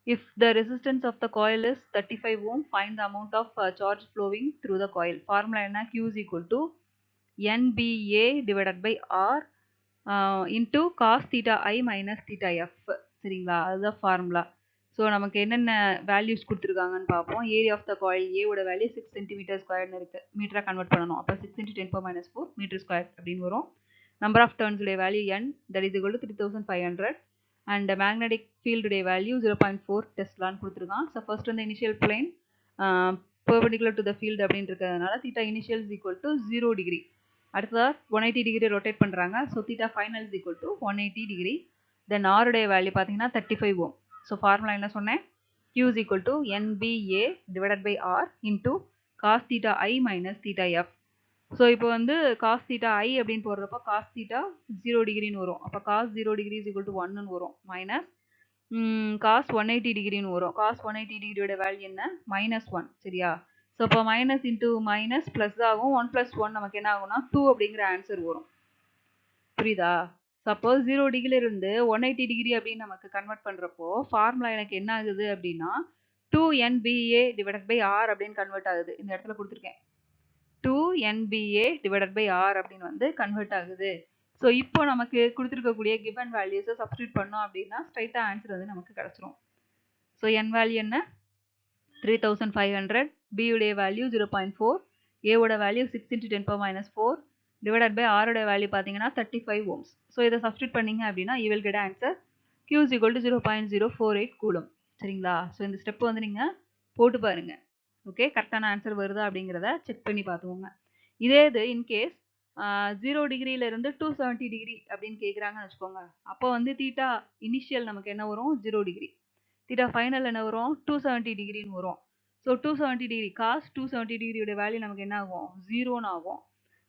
If the resistance of the coil is 35 ohm, find the amount of charge flowing through the coil. Formula enna, Q is equal to NBA divided by R into cos theta I minus theta F. சரிங்களா? அதுதான் formula. So நமக்கு என்னென்ன values கொடுத்துருக்காங்கன்னு பார்ப்போம். Area of the coil ஏவோட value 6 centimetre ஸ்கொயர்னு இருக்குது. மீட்டராக கன்வெர்ட் பண்ணணும். அப்போ 6 × 10⁻⁴ மீட்டர் ஸ்கொயர் அப்படின்னு வரும். நம்பர் ஆஃப் டர்ன்ஸுடைய value n, that is equal to 3500. And magnetic ஃபீல்டுடைய வேல்யூ 0.4 டெஸ்லான்னு கொடுத்துருக்கான். ஸோ ஃபர்ஸ்ட் வந்து initial plane perpendicular to the field அப்படின்னு இருக்கிறதுனால theta initial is equal to 0 degree. அடுத்ததாக 180 டிகிரி ரொட்டேட் பண்ணுறாங்க. So theta final is equal to 180 degree. Then ஆருடைய value பார்த்தீங்கன்னா 35 ஓம். ஸோ ஃபார்முலா என்ன சொன்னேன்? Q is equal to NBA divided by R into cos theta I minus theta F. So இப்போ வந்து cos theta I அப்படின்னு போடுறப்போ cos theta 0 டிகிரின்னு வரும். அப்போ cos 0 degree is equal to 1ன்னு வரும். மைனஸ் cos 180 டிகிரின்னு வரும். cos 180 டிகிரியோட வேல்யூ என்ன? -1. சரியா? ஸோ இப்போ மைனஸ் இன்ட்டு மைனஸ் ப்ளஸ் ஆகும். 1 + 1 நமக்கு என்ன ஆகும்னா 2 அப்படிங்கிற ஆன்சர் வரும். புரியுதா? சப்போஸ் 0 டிகிரியிலிருந்து 180 டிகிரி அப்படின்னு நமக்கு கன்வெர்ட் பண்ணுறப்போ ஃபார்முலா எனக்கு என்ன ஆகுது அப்படின்னா 2NBA டிவைடட் பை R அப்படின்னு கன்வெர்ட் ஆகுது. இந்த இடத்துல கொடுத்துருக்கேன். 2NBA டிவைடட் பை R அப்படின்னு வந்து கன்வெர்ட் ஆகுது. ஸோ இப்போ நமக்கு கொடுத்துருக்கக்கூடிய கிவன் வேல்யூஸை சப்ஸ்டியூட் பண்ணோம் அப்படின்னா ஸ்ட்ரைட்டாக ஆன்சர் வந்து நமக்கு கிடச்சிரும். ஸோ n வேல்யூ என்ன? 3500. B உடைய வேல்யூ 0.4. ஏவோட வேல்யூ 6 × 10⁻⁴. டிவைடட் பை ஆரோட வேல்யூ பார்த்தீங்கன்னா 35 ஓம்ஸ். ஸோ இதை சப்ஸ்டியூட் பண்ணீங்க அப்படின்னா you will get answer Q is equal to 0.048 coulomb. சரிங்களா? ஸோ இந்த ஸ்டெப் வந்து நீங்கள் போட்டு பாருங்கள். ஓகே, கரெக்டான ஆன்சர் வருதா அப்படிங்கிறத செக் பண்ணி பார்த்துக்கோங்க. இதே இது இன்கேஸ் 0 டிகிரியிலேருந்து 270 டிகிரி அப்படின்னு கேட்குறாங்கன்னு வச்சுக்கோங்க. அப்போ வந்து தீட்டா இனிஷியல் நமக்கு என்ன வரும்? 0 டிகிரி. தீட்டா ஃபைனல் என்ன வரும்? 270 டிகிரின்னு வரும். ஸோ 270 டிகிரி காஸ் 270 டிகிரியோட வேல்யூ நமக்கு என்ன ஆகும்? 0ன்னு ஆகும்.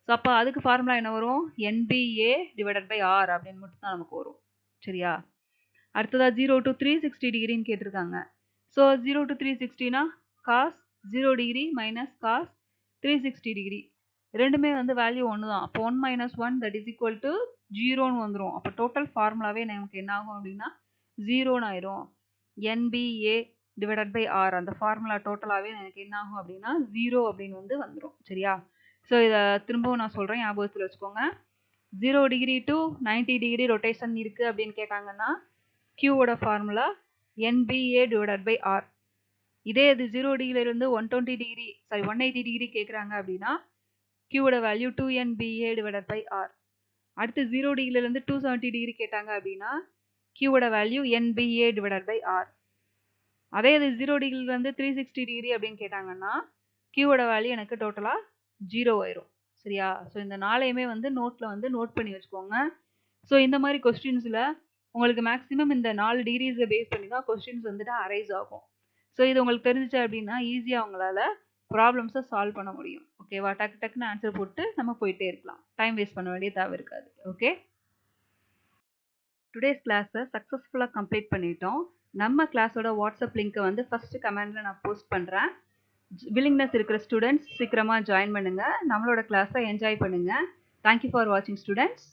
ஸோ அப்போ அதுக்கு ஃபார்முலா என்ன வரும்? NBA டிவைடட் பை R அப்படின்னு மட்டும் தான் நமக்கு வரும். சரியா? அடுத்ததாக 0 to 360 டிகிரின்னு கேட்டிருக்காங்க. ஸோ 0 to 360னா cos 0 degree minus cos 360 degree ரெண்டுமே வந்து வேல்யூ ஒன்று தான். அப்போ 1 - 1 தட் இஸ் ஈக்குவல் டு 0ன்னு வந்துடும். அப்போ டோட்டல் ஃபார்முலாவே நமக்கு என்ன ஆகும் அப்படின்னா 0ன்னு ஆயிரும். NBA டிவைடட் பை R அந்த ஃபார்முலா டோட்டலாகவே எனக்கு என்ன ஆகும் அப்படின்னா 0 அப்படின்னு வந்து வந்துடும். சரியா? ஸோ இதை திரும்பவும் நான் சொல்கிறேன், ஞாபகத்தில் வச்சுக்கோங்க. 0 டிகிரி டு 90 டிகிரி ரொட்டேஷன் இருக்குது அப்படின்னு கேட்டாங்கன்னா Qவோட formula NBA divided by R. இதே இது 0 டிகிரியிலேருந்து 120 டிகிரி 180 டிகிரி கேட்குறாங்க அப்படின்னா Qவோட value 2NBA divided by R. அடுத்து 0 டிகிரியிலேருந்து 270 டிகிரி கேட்டாங்க அப்படின்னா Qவோட value NBA divided by R. அதே இது 0 டிகிரியிலேருந்து 360 டிகிரி அப்படின்னு கேட்டாங்கன்னா Qவோட வேல்யூ எனக்கு டோட்டலாக 0 ஆயிரும். சரியா? ஸோ இந்த நாளையுமே வந்து நோட்டில் வந்து நோட் பண்ணி வச்சுக்கோங்க. ஸோ இந்த மாதிரி கொஸ்டின்ஸில் உங்களுக்கு மேக்ஸிமம் இந்த 4 டிகிரிஸை பேஸ் பண்ணி தான் கொஸ்டின்ஸ் வந்துட்டு அரைஸ் ஆகும். ஸோ இது உங்களுக்கு தெரிஞ்சிச்சு அப்படின்னா ஈஸியாக உங்களால் ப்ராப்ளம்ஸை சால்வ் பண்ண முடியும். ஓகேவா? டக்கு டக்குன்னு ஆன்சர் போட்டு நம்ம போயிட்டே இருக்கலாம். டைம் வேஸ்ட் பண்ண வேண்டிய தேவை இருக்காது. ஓகே, டுடேஸ் கிளாஸை சக்ஸஸ்ஃபுல்லாக கம்ப்ளீட் பண்ணிட்டோம். நம்ம கிளாஸோட வாட்ஸ்அப் லிங்க்கை வந்து ஃபஸ்ட்டு கமெண்டில் நான் போஸ்ட் பண்ணுறேன். வில்லிங்னஸ் இருக்கிற ஸ்டூடெண்ட்ஸ் சீக்கிரமாக ஜாயின் பண்ணுங்கள். நம்மளோட கிளாஸை என்ஜாய் பண்ணுங்கள். தேங்க்யூ ஃபார் வாட்சிங் ஸ்டூடெண்ட்ஸ்.